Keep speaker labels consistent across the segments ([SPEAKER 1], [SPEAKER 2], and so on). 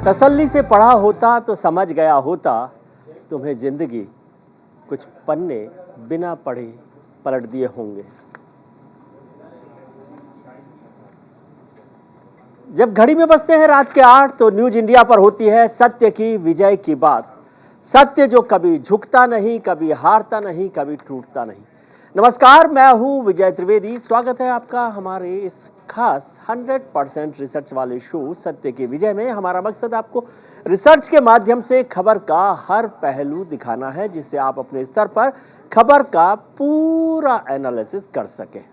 [SPEAKER 1] तसल्ली से पढ़ा होता तो समझ गया होता तुम्हें जिंदगी कुछ पन्ने बिना पढ़े पलट दिए होंगे। जब घड़ी में बजते हैं रात के 8 तो न्यूज इंडिया पर होती है सत्य की विजय की बात। सत्य जो कभी झुकता नहीं, कभी हारता नहीं, कभी टूटता नहीं। नमस्कार, मैं हूं विजय त्रिवेदी। स्वागत है आपका हमारे इस खास 100% रिसर्च वाले शो सत्य की विजय में। हमारा मकसद आपको रिसर्च के माध्यम से खबर का हर पहलू दिखाना है, जिससे आप अपने स्तर पर खबर का पूरा एनालिसिस कर सकें।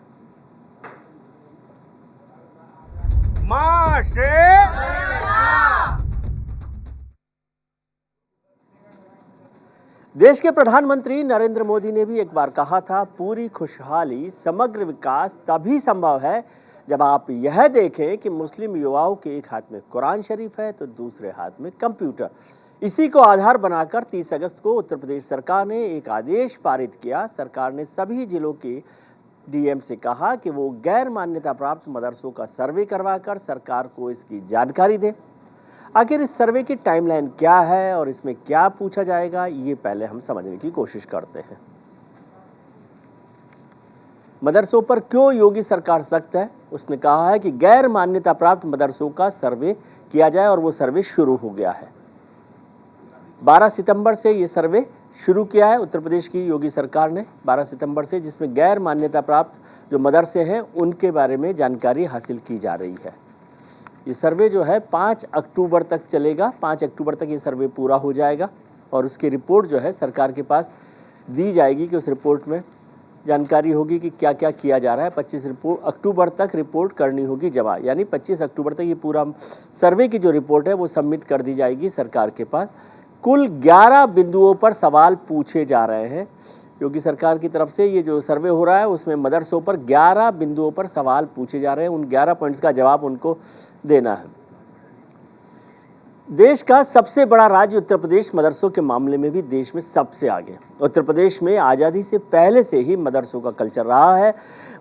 [SPEAKER 1] देश के प्रधानमंत्री नरेंद्र मोदी ने भी एक बार कहा था, पूरी खुशहाली, समग्र विकास तभी संभव है जब आप यह देखें कि मुस्लिम युवाओं के एक हाथ में कुरान शरीफ है तो दूसरे हाथ में कंप्यूटर। इसी को आधार बनाकर 30 अगस्त को उत्तर प्रदेश सरकार ने एक आदेश पारित किया। सरकार ने सभी जिलों के डीएम से कहा कि वो गैर मान्यता प्राप्त मदरसों का सर्वे करवाकर सरकार को इसकी जानकारी दें। आखिर इस सर्वे की टाइमलाइन क्या है और इसमें क्या पूछा जाएगा, ये पहले हम समझने की कोशिश करते हैं। मदरसों पर क्यों योगी सरकार सख्त है? उसने कहा है कि गैर मान्यता प्राप्त मदरसों का सर्वे किया जाए और वो सर्वे शुरू हो गया है। 12 सितंबर से ये सर्वे शुरू किया है उत्तर प्रदेश की योगी सरकार ने, 12 सितंबर से, जिसमें गैर मान्यता प्राप्त जो मदरसे हैं उनके बारे में जानकारी हासिल की जा रही है। ये सर्वे जो है 5 अक्टूबर तक चलेगा। 5 अक्टूबर तक ये सर्वे पूरा हो जाएगा और उसकी रिपोर्ट जो है सरकार के पास दी जाएगी कि उस रिपोर्ट में जानकारी होगी कि क्या क्या किया जा रहा है। 25 अक्टूबर तक रिपोर्ट करनी होगी जमा, यानी 25 अक्टूबर तक ये पूरा सर्वे की जो रिपोर्ट है वो सबमिट कर दी जाएगी सरकार के पास। कुल 11 बिंदुओं पर सवाल पूछे जा रहे हैं योगी सरकार की तरफ से। ये जो सर्वे हो रहा है उसमें मदरसों पर 11 बिंदुओं पर सवाल पूछे जा रहे हैं। उन 11 पॉइंट्स का जवाब उनको देना है। देश का सबसे बड़ा राज्य उत्तर प्रदेश मदरसों के मामले में भी देश में सबसे आगे। उत्तर प्रदेश में आज़ादी से पहले से ही मदरसों का कल्चर रहा है।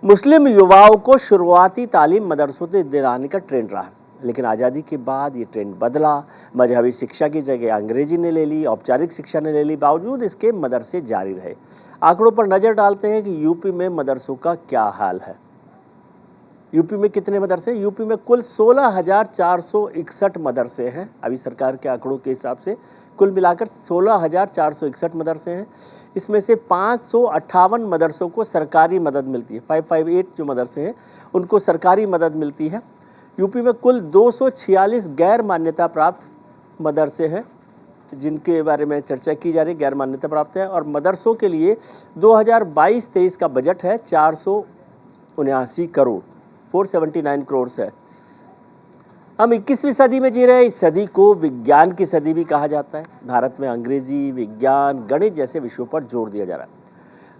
[SPEAKER 1] मुस्लिम युवाओं को शुरुआती तालीम मदरसों से दिलाने का ट्रेंड रहा है, लेकिन आज़ादी के बाद ये ट्रेंड बदला। मजहबी शिक्षा की जगह अंग्रेजी ने ले ली, औपचारिक शिक्षा ने ले ली। बावजूद इसके मदरसे जारी रहे। आंकड़ों पर नज़र डालते हैं कि यूपी में मदरसों का क्या हाल है। यूपी में कितने मदरसे? यूपी में कुल 16,461 मदरसे हैं। अभी सरकार के आंकड़ों के हिसाब से कुल मिलाकर 16,461 मदरसे हैं। इसमें से 558 मदरसों को सरकारी मदद मिलती है। 558 जो मदरसे हैं उनको सरकारी मदद मिलती है। यूपी में कुल 246 गैर मान्यता प्राप्त मदरसे हैं जिनके बारे में चर्चा की जा रही, गैर मान्यता प्राप्त है। और मदरसों के लिए 2022-23 का बजट है 479 करोड़, 479 करोड़ है। हम 21वीं सदी में जी रहे हैं। इस सदी को विज्ञान की सदी भी कहा जाता है। भारत में अंग्रेजी, विज्ञान, गणित जैसे विषयों पर जोर दिया जा रहा है।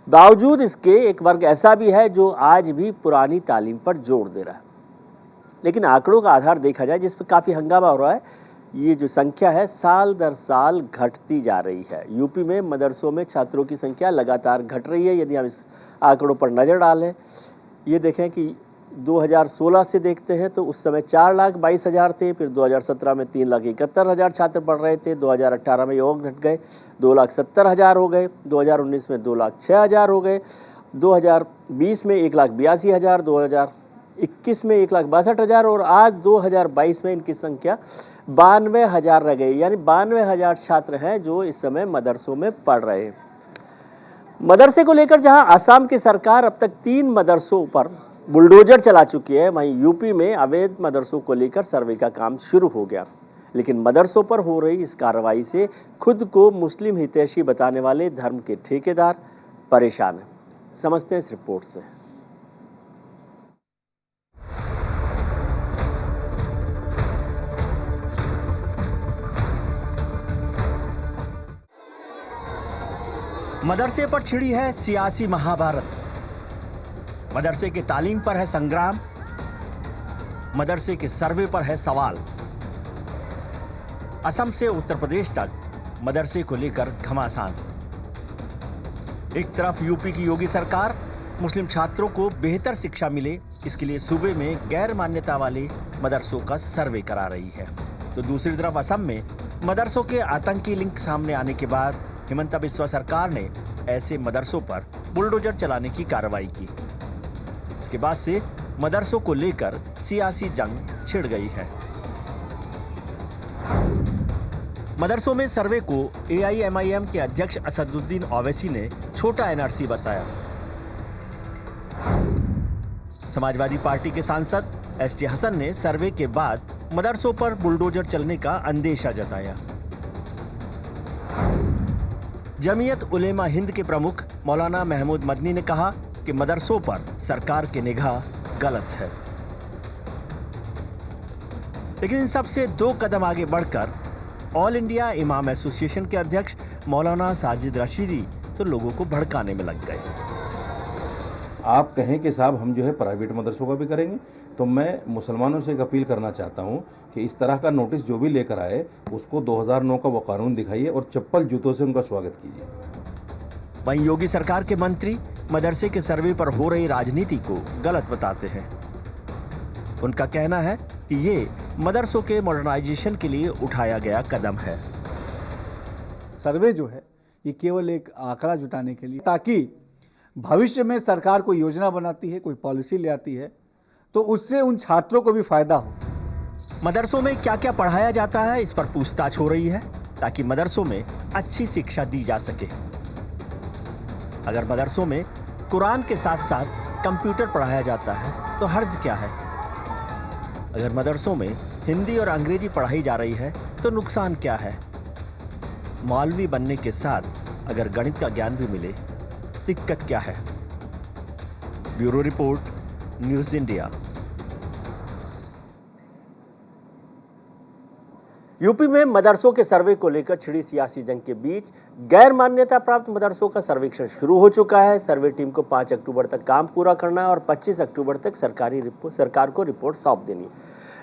[SPEAKER 1] बावजूद इसके एक वर्ग ऐसा भी है जो आज भी पुरानी तालीम पर जोर दे रहा है। लेकिन आंकड़ों का आधार देखा जाए जिस पर काफ़ी हंगामा हो रहा है, ये जो संख्या है साल दर साल घटती जा रही है। यूपी में मदरसों में छात्रों की संख्या लगातार घट रही है। यदि हम इस आंकड़ों पर नज़र डालें, ये देखें कि 2016 से देखते हैं तो उस समय 4,22,000 थे। फिर 2017 में 3,71,000 छात्र पढ़ रहे थे। 2018 में ये और घट गए, 2,70,000 हो गए। 2019 में 2,06,000 हो गए। 2020 में 1,82,000, 2021 में 1,62,000 और आज 2022 में इनकी संख्या 92,000 रह गई। यानी 92,000 छात्र हैं जो इस समय मदरसों में पढ़ रहे हैं। मदरसे को लेकर जहां असम की सरकार अब तक 3 मदरसों पर बुलडोजर चला चुकी है, वहीं यूपी में अवैध मदरसों को लेकर सर्वे का काम शुरू हो गया। लेकिन मदरसों पर हो रही इस कार्रवाई से खुद को मुस्लिम हितैषी बताने वाले धर्म के ठेकेदार परेशान हैं। समझते हैं इस रिपोर्ट से। मदरसे पर छिड़ी है सियासी महाभारत। मदरसे के तालीम पर है संग्राम, मदरसे के सर्वे पर है सवाल। असम से उत्तर प्रदेश तक मदरसे को लेकर घमासान। एक तरफ यूपी की योगी सरकार मुस्लिम छात्रों को बेहतर शिक्षा मिले, इसके लिए सूबे में गैर मान्यता वाले मदरसों का सर्वे करा रही है। तो दूसरी तरफ असम में मदरसों के आतंकी लिंक सामने आने के बाद हिमंता बिस्वा सरकार ने ऐसे मदरसों पर बुलडोजर चलाने की कार्रवाई की। इसके बाद से मदरसों को लेकर सियासी जंग छिड़ गई है। मदरसों में सर्वे को AIMIM के अध्यक्ष असदुद्दीन ओवैसी ने छोटा NRC बताया। समाजवादी पार्टी के सांसद ST हसन ने सर्वे के बाद मदरसों पर बुलडोजर चलने का अंदेशा जताया। जमीयत उलेमा हिंद के प्रमुख मौलाना महमूद मदनी ने कहा कि मदरसों पर सरकार की निगाह गलत है, लेकिन इन सबसे 2 कदम आगे बढ़कर ऑल इंडिया इमाम एसोसिएशन के अध्यक्ष मौलाना साजिद रशीदी तो लोगों को भड़काने में लग गए।
[SPEAKER 2] आप कहें कि साहब हम जो है प्राइवेट मदरसों का भी करेंगे, तो मैं मुसलमानों से एक अपील करना चाहता हूं कि इस तरह का नोटिस जो भी लेकर आए उसको 2009 का वो कानून दिखाइए और चप्पल जूतों से उनका स्वागत कीजिए।
[SPEAKER 1] वहीं योगी सरकार के मंत्री मदरसे के सर्वे पर हो रही राजनीति को गलत बताते हैं। उनका कहना है कि ये मदरसों के मॉडर्नाइजेशन के लिए उठाया गया कदम है।
[SPEAKER 3] सर्वे जो है ये केवल एक आंकड़ा जुटाने के लिए, ताकि भविष्य में सरकार कोई योजना बनाती है, कोई पॉलिसी ले आती है, तो उससे उन छात्रों को भी फायदा हो।
[SPEAKER 1] मदरसों में क्या क्या पढ़ाया जाता है, इस पर पूछताछ हो रही है, ताकि मदरसों में अच्छी शिक्षा दी जा सके। अगर मदरसों में कुरान के साथ साथ कंप्यूटर पढ़ाया जाता है तो हर्ज क्या है? अगर मदरसों में हिंदी और अंग्रेजी पढ़ाई जा रही है तो नुकसान क्या है? मौलवी बनने के साथ अगर गणित का ज्ञान भी मिले, दिक्कत क्या है? Bureau report, news India. UP में मदरसों के सर्वे को लेकर छिड़ी सियासी जंग के बीच गैर मान्यता प्राप्त मदरसों का सर्वेक्षण शुरू हो चुका है। सर्वे टीम को 5 अक्टूबर तक काम पूरा करना है और 25 अक्टूबर तक सरकार को रिपोर्ट सौंप देनी है।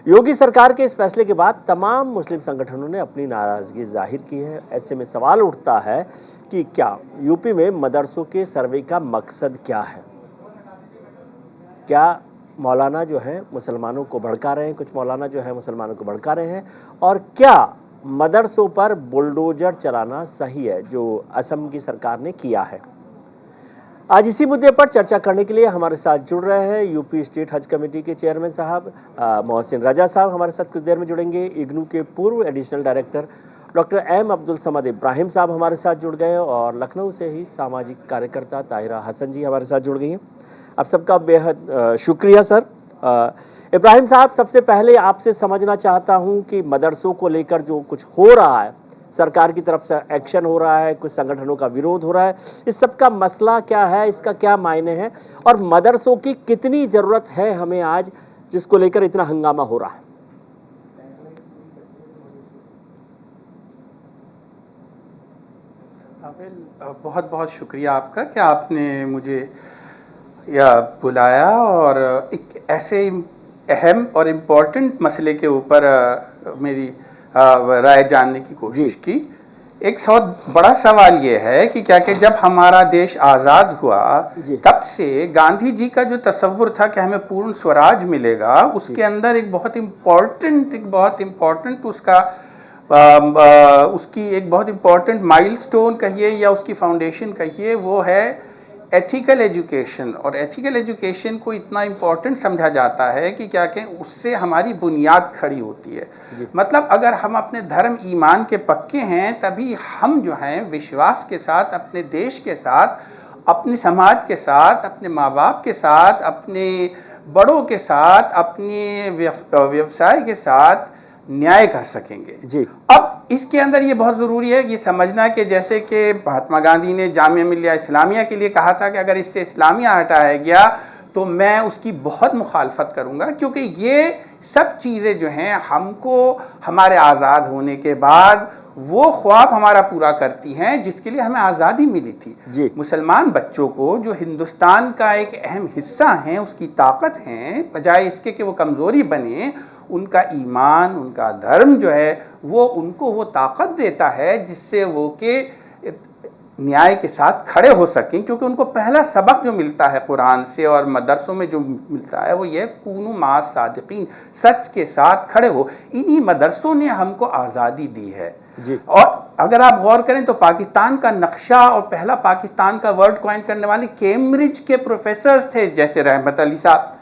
[SPEAKER 1] योगी सरकार के इस फैसले के बाद तमाम मुस्लिम संगठनों ने अपनी नाराजगी जाहिर की है। ऐसे में सवाल उठता है कि क्या यूपी में मदरसों के सर्वे का मकसद क्या है? क्या मौलाना जो है मुसलमानों को भड़का रहे हैं, कुछ मौलाना जो है मुसलमानों को भड़का रहे हैं, और क्या मदरसों पर बुलडोजर चलाना सही है जो असम की सरकार ने किया है? आज इसी मुद्दे पर चर्चा करने के लिए हमारे साथ जुड़ रहे हैं यूपी स्टेट हज कमेटी के चेयरमैन साहब मोहसिन रजा साहब हमारे साथ कुछ देर में जुड़ेंगे। इग्नू के पूर्व additional director doctor M Abdul Samad Ibrahim साहब हमारे साथ जुड़ गए हैं और लखनऊ से ही सामाजिक कार्यकर्ता ताहिरा हसन जी हमारे साथ जुड़ गई हैं। आप सबका बेहद शुक्रिया सर। इब्राहिम साहब, सबसे पहले आपसे समझना चाहता हूं कि मदरसों को लेकर जो कुछ हो रहा है, सरकार की तरफ से एक्शन हो रहा है, कुछ संगठनों का विरोध हो रहा है, इस सब का मसला क्या है, इसका क्या मायने हैं और मदरसों की कितनी ज़रूरत है हमें आज, जिसको लेकर इतना हंगामा हो रहा है?
[SPEAKER 4] बहुत बहुत शुक्रिया आपका कि आपने मुझे यह बुलाया और एक ऐसे अहम और इम्पोर्टेंट मसले के ऊपर मेरी राय जानने की कोशिश की। एक बहुत बड़ा सवाल ये है कि क्या कि जब हमारा देश आज़ाद हुआ तब से गांधी जी का जो तसव्वुर था कि हमें पूर्ण स्वराज मिलेगा, उसके अंदर एक बहुत इम्पोर्टेंट उसकी एक बहुत इम्पोर्टेंट माइलस्टोन कहिए या उसकी फाउंडेशन कहिए, वो है एथिकल एजुकेशन। और एथिकल एजुकेशन को इतना इम्पोर्टेंट समझा जाता है कि क्या कहें, उससे हमारी बुनियाद खड़ी होती है। मतलब अगर हम अपने धर्म ईमान के पक्के हैं तभी हम जो हैं विश्वास के साथ अपने देश के साथ, अपने समाज के साथ, अपने माँ बाप के साथ, अपने बड़ों के साथ, अपने व्यवसाय के साथ न्याय कर सकेंगे जी। अब इसके अंदर ये बहुत ज़रूरी है ये समझना कि जैसे कि महात्मा गांधी ने जामिया मिलिया इस्लामिया के लिए कहा था कि अगर इससे इस्लामिया हटाया गया तो मैं उसकी बहुत मुखालफत करूंगा, क्योंकि ये सब चीज़ें जो हैं हमको हमारे आज़ाद होने के बाद वो ख्वाब हमारा पूरा करती हैं जिसके लिए हमें आज़ादी मिली थी जी। मुसलमान बच्चों को जो हिंदुस्तान का एक अहम हिस्सा हैं, उसकी ताकत हैं, बजाय इसके कि वो कमज़ोरी बने, उनका ईमान, उनका धर्म जो है वो उनको वो ताकत देता है जिससे वो के न्याय के साथ खड़े हो सकें, क्योंकि उनको पहला सबक जो मिलता है कुरान से और मदरसों में जो मिलता है वो ये कूनू मा सादिकीन, सच के साथ खड़े हो। इन्हीं मदरसों ने हमको आज़ादी दी है
[SPEAKER 1] जी।
[SPEAKER 4] और अगर आप गौर करें तो पाकिस्तान का नक्शा और पहला पाकिस्तान का वर्ड कॉइन करने वाले कैम्ब्रिज के प्रोफेसर्स थे, जैसे रहमत अली साहब,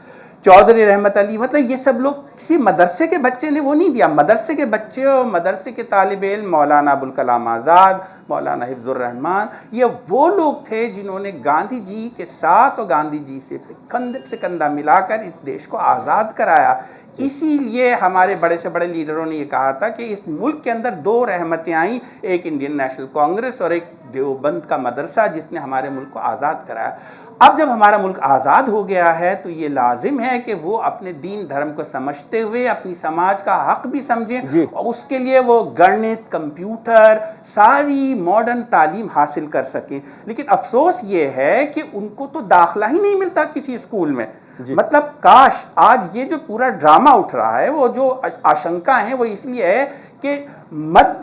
[SPEAKER 4] चौधरी रहमत अली, मतलब ये सब लोग किसी मदरसे के बच्चे ने वो नहीं दिया। मदरसे के बच्चे और मदरसे के तालिब इल्म मौलाना अबुल कलाम आज़ाद, मौलाना हिफ्जुर रहमान, ये वो लोग थे जिन्होंने गांधी जी के साथ और गांधी जी से कंधे से कंधा मिलाकर इस देश को आज़ाद कराया। इसीलिए हमारे बड़े से बड़े लीडरों ने ये कहा था कि इस मुल्क के अंदर दो रहमतें आई, एक इंडियन नेशनल कांग्रेस और एक देवबंद का मदरसा, जिसने हमारे मुल्क को आज़ाद कराया। अब जब हमारा मुल्क आज़ाद हो गया है तो ये लाजिम है कि वो अपने दीन धर्म को समझते हुए अपनी समाज का हक भी समझें और उसके लिए वो गणित, कंप्यूटर, सारी मॉडर्न तालीम हासिल कर सकें। लेकिन अफसोस ये है कि उनको तो दाखिला ही नहीं मिलता किसी स्कूल में। मतलब काश आज ये जो पूरा ड्रामा उठ रहा है, वो जो आशंका है वो इसलिए है कि मत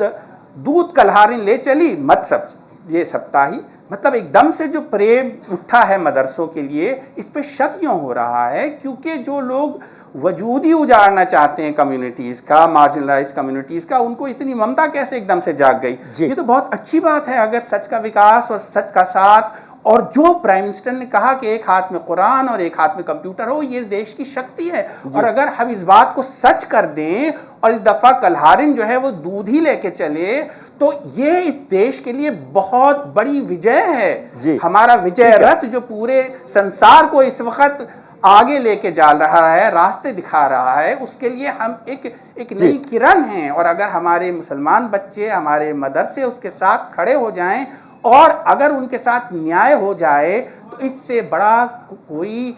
[SPEAKER 4] दूध कल्हारिन ले चली मत सब ये सप्ताही, मतलब एकदम से जो प्रेम उठा है मदरसों के लिए, इस पे शक क्यों हो रहा है? क्योंकि जो लोग वजूद ही उजाड़ना चाहते हैं कम्युनिटीज़ का, मार्जिनलाइज कम्युनिटीज़ का, उनको इतनी ममता कैसे एकदम से जाग गई? ये तो बहुत अच्छी बात है अगर सच का विकास और सच का साथ, और जो प्राइम मिनिस्टर ने कहा कि एक हाथ में कुरान और एक हाथ में कंप्यूटर हो, ये देश की शक्ति है। और अगर हम इस बात को सच कर दें और इस दफ़ा कल्हारिन जो है वो दूध ही लेके चले, तो ये इस देश के लिए बहुत बड़ी विजय है। हमारा विजय रथ जो पूरे संसार को इस वक्त आगे लेके जा रहा है, रास्ते दिखा रहा है, उसके लिए हम एक नई किरण हैं। और अगर हमारे मुसलमान बच्चे, हमारे मदरसे उसके साथ खड़े हो जाएं और अगर उनके साथ न्याय हो जाए, तो इससे बड़ा कोई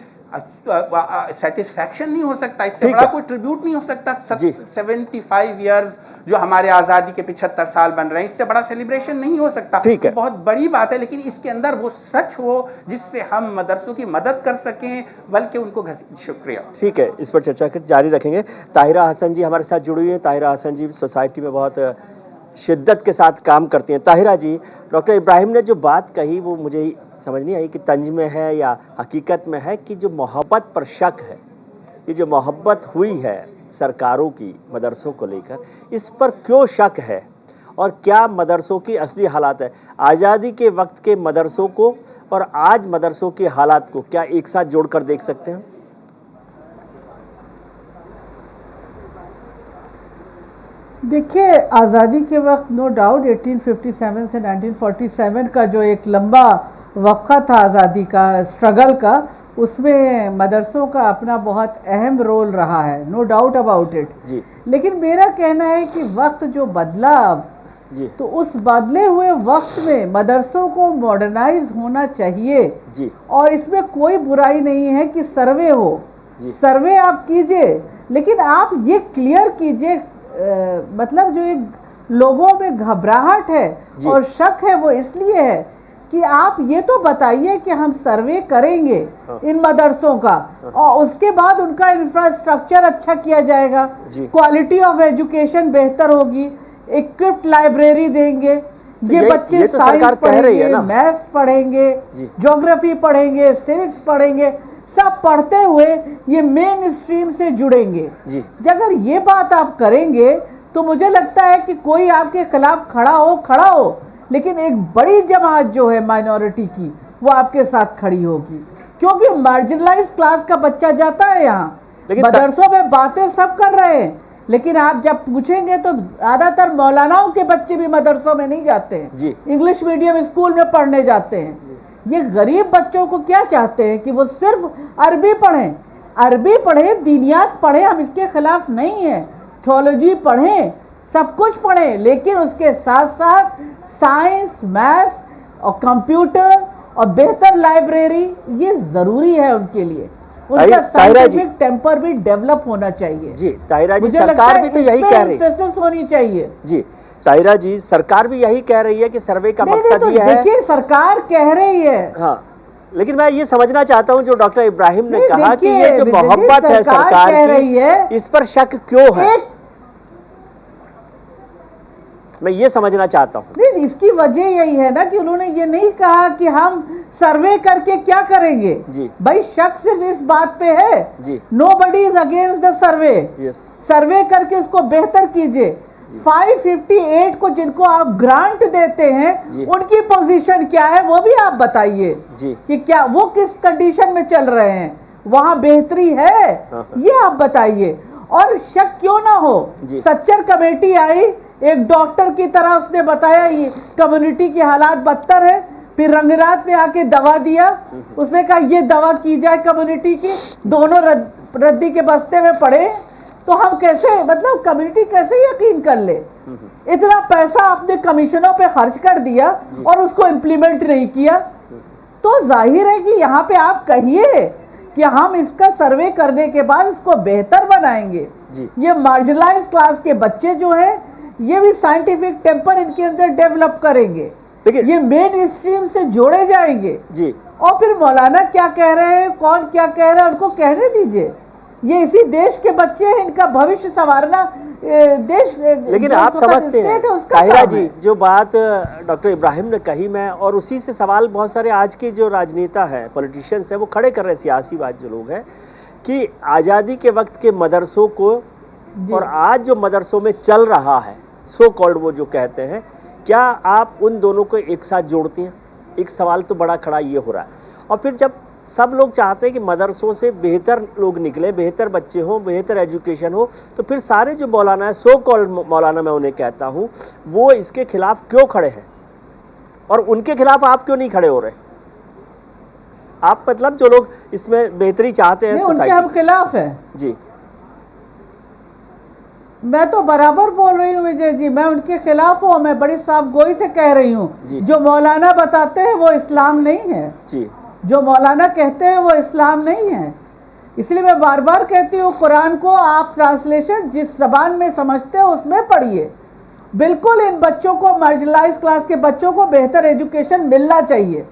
[SPEAKER 4] सेटिस्फैक्शन नहीं हो सकता, इससे बड़ा कोई ट्रिब्यूट नहीं हो सकता। 75 ईयर्स जो हमारे आज़ादी के 75 साल बन रहे हैं, इससे बड़ा सेलिब्रेशन नहीं हो सकता।
[SPEAKER 1] ठीक है,
[SPEAKER 4] बहुत बड़ी बात है, लेकिन इसके अंदर वो सच हो जिससे हम मदरसों की मदद कर सकें, बल्कि उनको शुक्रिया।
[SPEAKER 1] ठीक है, इस पर चर्चा जारी रखेंगे। ताहिरा हसन जी हमारे साथ जुड़ी हुई हैं। ताहिरा हसन जी सोसाइटी में बहुत शिद्दत के साथ काम करती हैं। ताहिरा जी, डॉक्टर इब्राहिम ने जो बात कही वो मुझे समझ नहीं आई कि तंज में है या हकीकत में है, कि जो मोहब्बत पर शक है, ये जो मोहब्बत हुई है सरकारों की मदरसों को लेकर, इस पर क्यों शक है और क्या मदरसों की असली हालात है? आज़ादी के वक्त के मदरसों को और आज मदरसों के हालात को क्या एक साथ जोड़कर देख सकते हैं?
[SPEAKER 5] देखिए, आज़ादी के वक्त नो डाउट 1857 से 1947 का जो एक लंबा वक्फा था आज़ादी का, स्ट्रगल का, उसमें मदरसों का अपना बहुत अहम रोल रहा है, नो डाउट अबाउट इट
[SPEAKER 1] जी।
[SPEAKER 5] लेकिन मेरा कहना है कि वक्त जो बदला अब
[SPEAKER 1] जी,
[SPEAKER 5] तो उस बदले हुए वक्त में मदरसों को मॉडर्नाइज होना चाहिए
[SPEAKER 1] जी।
[SPEAKER 5] और इसमें कोई बुराई नहीं है कि सर्वे हो, सर्वे आप कीजिए, लेकिन आप ये क्लियर कीजिए, मतलब जो एक लोगों में घबराहट है और शक है वो इसलिए है कि आप ये तो बताइए कि हम सर्वे करेंगे इन मदरसों का और उसके बाद उनका इंफ्रास्ट्रक्चर अच्छा किया जाएगा, क्वालिटी ऑफ एजुकेशन बेहतर होगी, इक्विप्ड लाइब्रेरी देंगे, ये बच्चे
[SPEAKER 1] तो
[SPEAKER 5] साइंस पढ़ेंगे, मैथ्स पढ़ेंगे, ज्योग्राफी पढ़ेंगे, सिविक्स पढ़ेंगे, सब पढ़ते हुए ये मेन स्ट्रीम से जुड़ेंगे। अगर ये बात आप करेंगे तो मुझे लगता है कि कोई आपके खिलाफ खड़ा हो, लेकिन एक बड़ी जमात जो है माइनॉरिटी की, वो आपके साथ खड़ी होगी, क्योंकि मार्जिनलाइज क्लास का बच्चा जाता है यहाँ, मदरसों में बातें सब कर रहे हैं, लेकिन आप जब पूछेंगे तो ज्यादातर मौलानाओं के बच्चे भी मदरसों में नहीं जाते हैं, इंग्लिश मीडियम स्कूल में पढ़ने जाते हैं। ये गरीब बच्चों को क्या चाहते हैं कि वो सिर्फ अरबी पढ़ें, दीनियात पढ़ें, हम इसके खिलाफ नहीं है, थियोलॉजी पढ़ें, सब कुछ पढ़ें, लेकिन उसके साथ साथ साइंस, मैथ्स और कंप्यूटर और बेहतर लाइब्रेरी ये जरूरी है उनके लिए। उनका साइंटिफिक टेम्पर भी डेवलप होना चाहिए।
[SPEAKER 1] जी ताहिरा जी, सरकार भी तो यही कह रही है,
[SPEAKER 5] एम्फेसिस होनी चाहिए।
[SPEAKER 1] जी ताहिरा जी, सरकार भी यही कह रही है कि सर्वे का मकसद
[SPEAKER 5] तो
[SPEAKER 1] ये है।
[SPEAKER 5] देखिए, सरकार कह रही है,
[SPEAKER 1] हाँ, लेकिन मैं ये समझना चाहता हूँ जो डॉक्टर इब्राहिम ने कहा कि ये जो मोहब्बत है सरकार
[SPEAKER 5] कह रही है,
[SPEAKER 1] इस पर शक क्यों है? मैं ये समझना चाहता हूँ।
[SPEAKER 5] नहीं, इसकी वजह यही है ना कि उन्होंने ये नहीं कहा कि हम सर्वे करके क्या करेंगे
[SPEAKER 1] जी।
[SPEAKER 5] भाई, शक सिर्फ इस बात पे है
[SPEAKER 1] जी।
[SPEAKER 5] Nobody is against the survey.
[SPEAKER 1] Yes.
[SPEAKER 5] Survey करके उसको बेहतर कीजिए। 558 को जिनको आप ग्रांट देते हैं उनकी पोजीशन क्या है वो भी आप बताइए कि क्या वो किस कंडीशन में चल रहे हैं, वहां बेहतरी है, ये आप बताइए। और शक क्यों ना हो, सच्चर कमेटी आई, एक डॉक्टर की तरह उसने बताया ये कम्युनिटी की हालात बदतर है, फिर रंगनाथ ने आके दवा दिया, उसने कहा ये दवा की जाए कम्युनिटी की, दोनों रद्दी के बस्ते में पड़े। तो हम कैसे, मतलब कम्युनिटी कैसे यकीन कर ले? इतना पैसा आपने कमीशनों पे खर्च कर दिया और उसको इम्प्लीमेंट नहीं किया, तो जाहिर है कि यहाँ पे आप कहिए कि हम इसका सर्वे करने के बाद इसको बेहतर बनाएंगे। ये मार्जिनलाइज क्लास के बच्चे जो हैं ये भी साइंटिफिक टेम्पर इनके अंदर डेवलप करेंगे, ये मेन स्ट्रीम से जोड़े जाएंगे जी। और फिर मौलाना क्या कह रहे हैं, कौन क्या कह रहा है, उनको कहने दीजिए। ये इसी देश के बच्चे हैं, इनका भविष्य संवारना देश।
[SPEAKER 1] लेकिन आप समझते हैं ताहिरा जी जो बात डॉक्टर इब्राहिम ने कही, मैं और उसी से सवाल बहुत सारे आज के जो राजनेता हैं, पॉलिटिशियंस हैं, वो खड़े कर रहे हैं, सियासी बात जो लोग हैं, कि आज़ादी के वक्त के मदरसों को और आज जो मदरसों में चल रहा है सो कॉल्ड वो जो कहते हैं, क्या आप उन दोनों को एक साथ जोड़ती हैं? एक सवाल तो बड़ा खड़ा ये हो रहा है। और फिर जब सब लोग चाहते हैं कि मदरसों से बेहतर लोग निकले, बेहतर बच्चे हों, बेहतर एजुकेशन हो, तो फिर सारे जो मौलाना है, सो कॉल्ड मौलाना मैं उन्हें कहता हूँ, वो इसके खिलाफ क्यों खड़े हैं? और उनके खिलाफ आप क्यों नहीं खड़े हो रहे? आप मतलब जो लोग इसमें बेहतरी चाहते हैं
[SPEAKER 5] उनके हम खिलाफ हैं
[SPEAKER 1] जी।
[SPEAKER 5] मैं तो बराबर बोल रही हूँ विजय जी, मैं उनके खिलाफ हूँ, मैं बड़ी साफ गोई से कह रही हूँ। जो मौलाना बताते हैं वो इस्लाम नहीं है जी। जो मौलाना कहते हैं वो इस्लाम नहीं है। इसलिए मैं बार बार कहती हूँ, कुरान को आप ट्रांसलेशन जिस जबान में समझते हो उसमें पढ़िए। बिल्कुल इन बच्चों को, मार्जिनलाइज क्लास के बच्चों को बेहतर एजुकेशन मिलना चाहिए।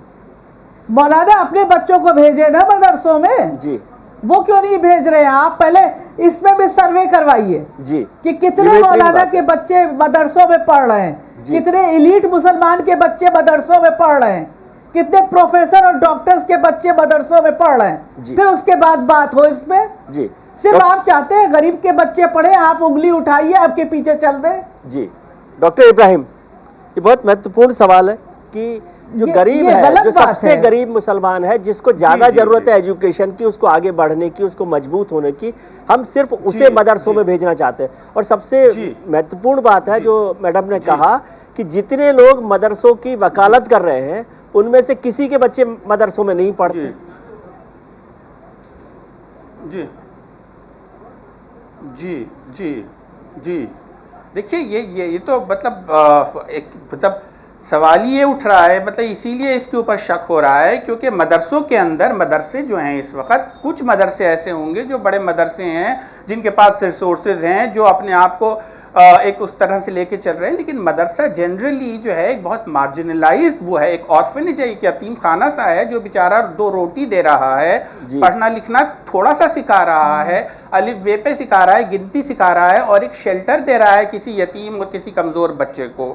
[SPEAKER 5] मौलाना अपने बच्चों को भेजे ना मदरसों में जी, वो क्यों नहीं भेज रहे हैं? आप पहले इसमें भी सर्वे करवाइए जी कि कितने मौलाना के बच्चे मदरसों में पढ़ रहे हैं, कितने एलीट मुसलमान के बच्चे मदरसों में पढ़ रहे हैं, कितने प्रोफेसर और डॉक्टर्स के बच्चे मदरसों में पढ़ रहे हैं, फिर उसके बाद बात हो इसमें जी। सिर्फ आप चाहते हैं गरीब के बच्चे पढ़े, आप उंगली उठाइए, आपके पीछे चल रहे जी।
[SPEAKER 1] डॉक्टर इब्राहिम, ये बहुत महत्वपूर्ण सवाल है कि जो गरीब है, जो सबसे गरीब मुसलमान है, जिसको ज्यादा जरूरत है एजुकेशन की, उसको आगे बढ़ने की, उसको मजबूत होने की, हम सिर्फ उसे मदरसों में भेजना चाहते हैं। और सबसे महत्वपूर्ण बात है जो मैडम ने कहा कि जितने लोग मदरसों की वकालत कर रहे हैं उनमें से किसी के बच्चे मदरसों में नहीं पढ़ते
[SPEAKER 4] जी जी जी जी। देखिए ये तो मतलब एक मतलब सवाल ये उठ रहा है, मतलब इसीलिए इसके ऊपर शक हो रहा है क्योंकि मदरसों के अंदर मदरसे जो हैं इस वक्त, कुछ मदरसे ऐसे होंगे जो बड़े मदरसे हैं जिनके पास रिसोर्सेज हैं, जो अपने आप को एक उस तरह से लेके चल रहे हैं, लेकिन मदरसा जनरली जो है एक बहुत मार्जिनलाइज्ड वो है, एक ऑर्फनेज है, एक यतीम खाना सा है जो बेचारा 2 रोटी दे रहा है, पढ़ना लिखना थोड़ा सा सिखा रहा है, अलिफ बे पे सिखा रहा है, गिनती सिखा रहा है और एक शेल्टर दे रहा है किसी यतीम और किसी कमज़ोर बच्चे को।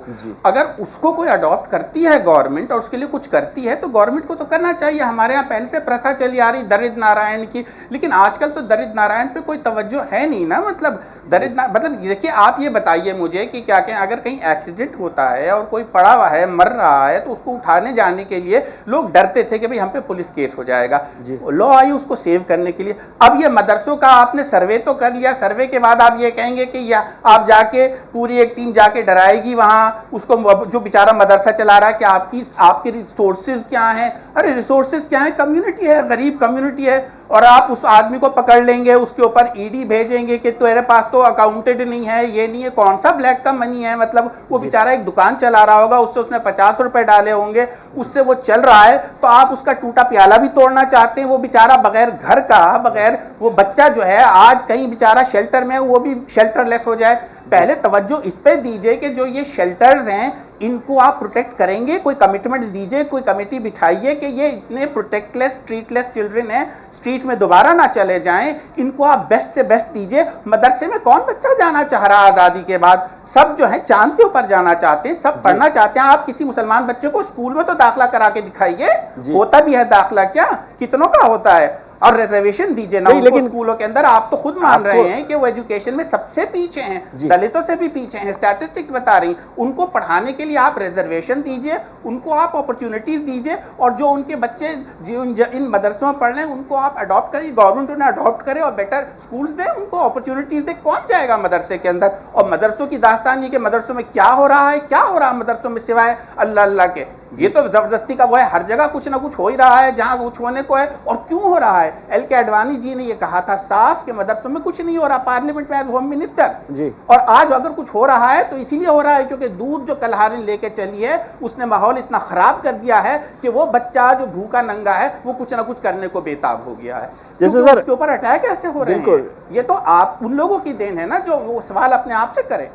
[SPEAKER 4] अगर उसको कोई अडॉप्ट करती है गवर्नमेंट और उसके लिए कुछ करती है तो गवर्नमेंट को तो करना चाहिए। हमारे यहाँ पहले से प्रथा चली आ रही दरिद्र नारायण की, लेकिन आजकल तो दरिद्र नारायण पे कोई तवज्जो है नहीं ना। मतलब मतलब देखिए, आप ये बताइए मुझे कि क्या क्या अगर कहीं एक्सीडेंट होता है और कोई पड़ा हुआ है, मर रहा है, तो उसको उठाने जाने के लिए लोग डरते थे कि भाई हम पे पुलिस केस हो जाएगा, लॉ आई उसको सेव करने के लिए। अब ये मदरसों का आपने सर्वे तो कर लिया, सर्वे के बाद आप ये कहेंगे कि या आप जाके पूरी एक टीम जाके डराएगी वहाँ उसको, जो बेचारा मदरसा चला रहा है, कि आपके रिसोर्सेज क्या हैं। अरे रिसोर्सेज क्या है? कम्युनिटी है, गरीब कम्युनिटी है, और आप उस आदमी को पकड़ लेंगे, उसके ऊपर ईडी भेजेंगे कि तेरे पास तो अकाउंटेड नहीं है, ये नहीं है, कौन सा ब्लैक का मनी है। मतलब वो बेचारा एक दुकान चला रहा होगा, उससे उसने 50 रुपए डाले होंगे, उससे वो चल रहा है, तो आप उसका टूटा प्याला भी तोड़ना चाहते हैं। वो बेचारा बगैर घर का, बगैर वो बच्चा जो है आज कहीं बेचारा शेल्टर में, वो भी शेल्टरलेस हो जाए। पहले तवज्जो इस पे दीजिए कि जो ये शेल्टर्स हैं इनको आप प्रोटेक्ट करेंगे, कोई कमिटमेंट दीजिए, कोई कमेटी बिठाइए कि ये इतने प्रोटेक्टलेस, ट्रीटलेस चिल्ड्रन हैं, स्ट्रीट में दोबारा ना चले जाएं, इनको आप बेस्ट से बेस्ट दीजिए। मदरसे में कौन बच्चा जाना चाह रहा है आज़ादी के बाद? सब जो है चांद के ऊपर जाना चाहते हैं, सब पढ़ना चाहते हैं। आप किसी मुसलमान बच्चे को स्कूल में तो दाखिला करा के दिखाइए, होता भी है दाखिला क्या? कितनों का होता है? और रिजर्वेशन दीजिए ना उनको स्कूलों के अंदर। आप तो खुद मान रहे हैं कि वो एजुकेशन में सबसे पीछे हैं, दलितों से भी पीछे हैं, स्टैटिस्टिक्स बता रही। उनको पढ़ाने के लिए आप रिजर्वेशन दीजिए, उनको आप अपॉर्चुनिटीज दीजिए, और जो उनके बच्चे जो इन मदरसों में पढ़ रहे हैं उनको आप अडॉप्ट करिए, गवर्नमेंट उन्हें अडॉप्ट करे और बेटर स्कूल्स दे, उनको अपॉर्चुनिटीज दे। कौन जाएगा मदरसे के अंदर? और मदरसों की दास्तान ये कि मदरसों में क्या हो रहा है, क्या हो रहा है मदरसों में सिवाय अल्लाह अल्लाह के? ये तो जबरदस्ती का वो है, हर जगह कुछ ना कुछ हो ही रहा है जहां कुछ होने को है। और क्यों हो रहा है? एल के अडवाणी जी ने ये कहा था साफ कि मदरसों में कुछ नहीं हो रहा, पार्लियामेंट में एज होम मिनिस्टर जी। और आज अगर कुछ हो रहा है तो इसीलिए हो रहा है क्योंकि दूध जो कलहारी लेके चली है उसने माहौल इतना खराब कर दिया है कि वो बच्चा जो भूखा नंगा है वो कुछ ना कुछ करने को बेताब हो गया है। जैसे सर उसके ऊपर अटैक ऐसे हो रहे हैं, ये तो आप उन लोगों की देन है ना जो वो सवाल अपने आप से करें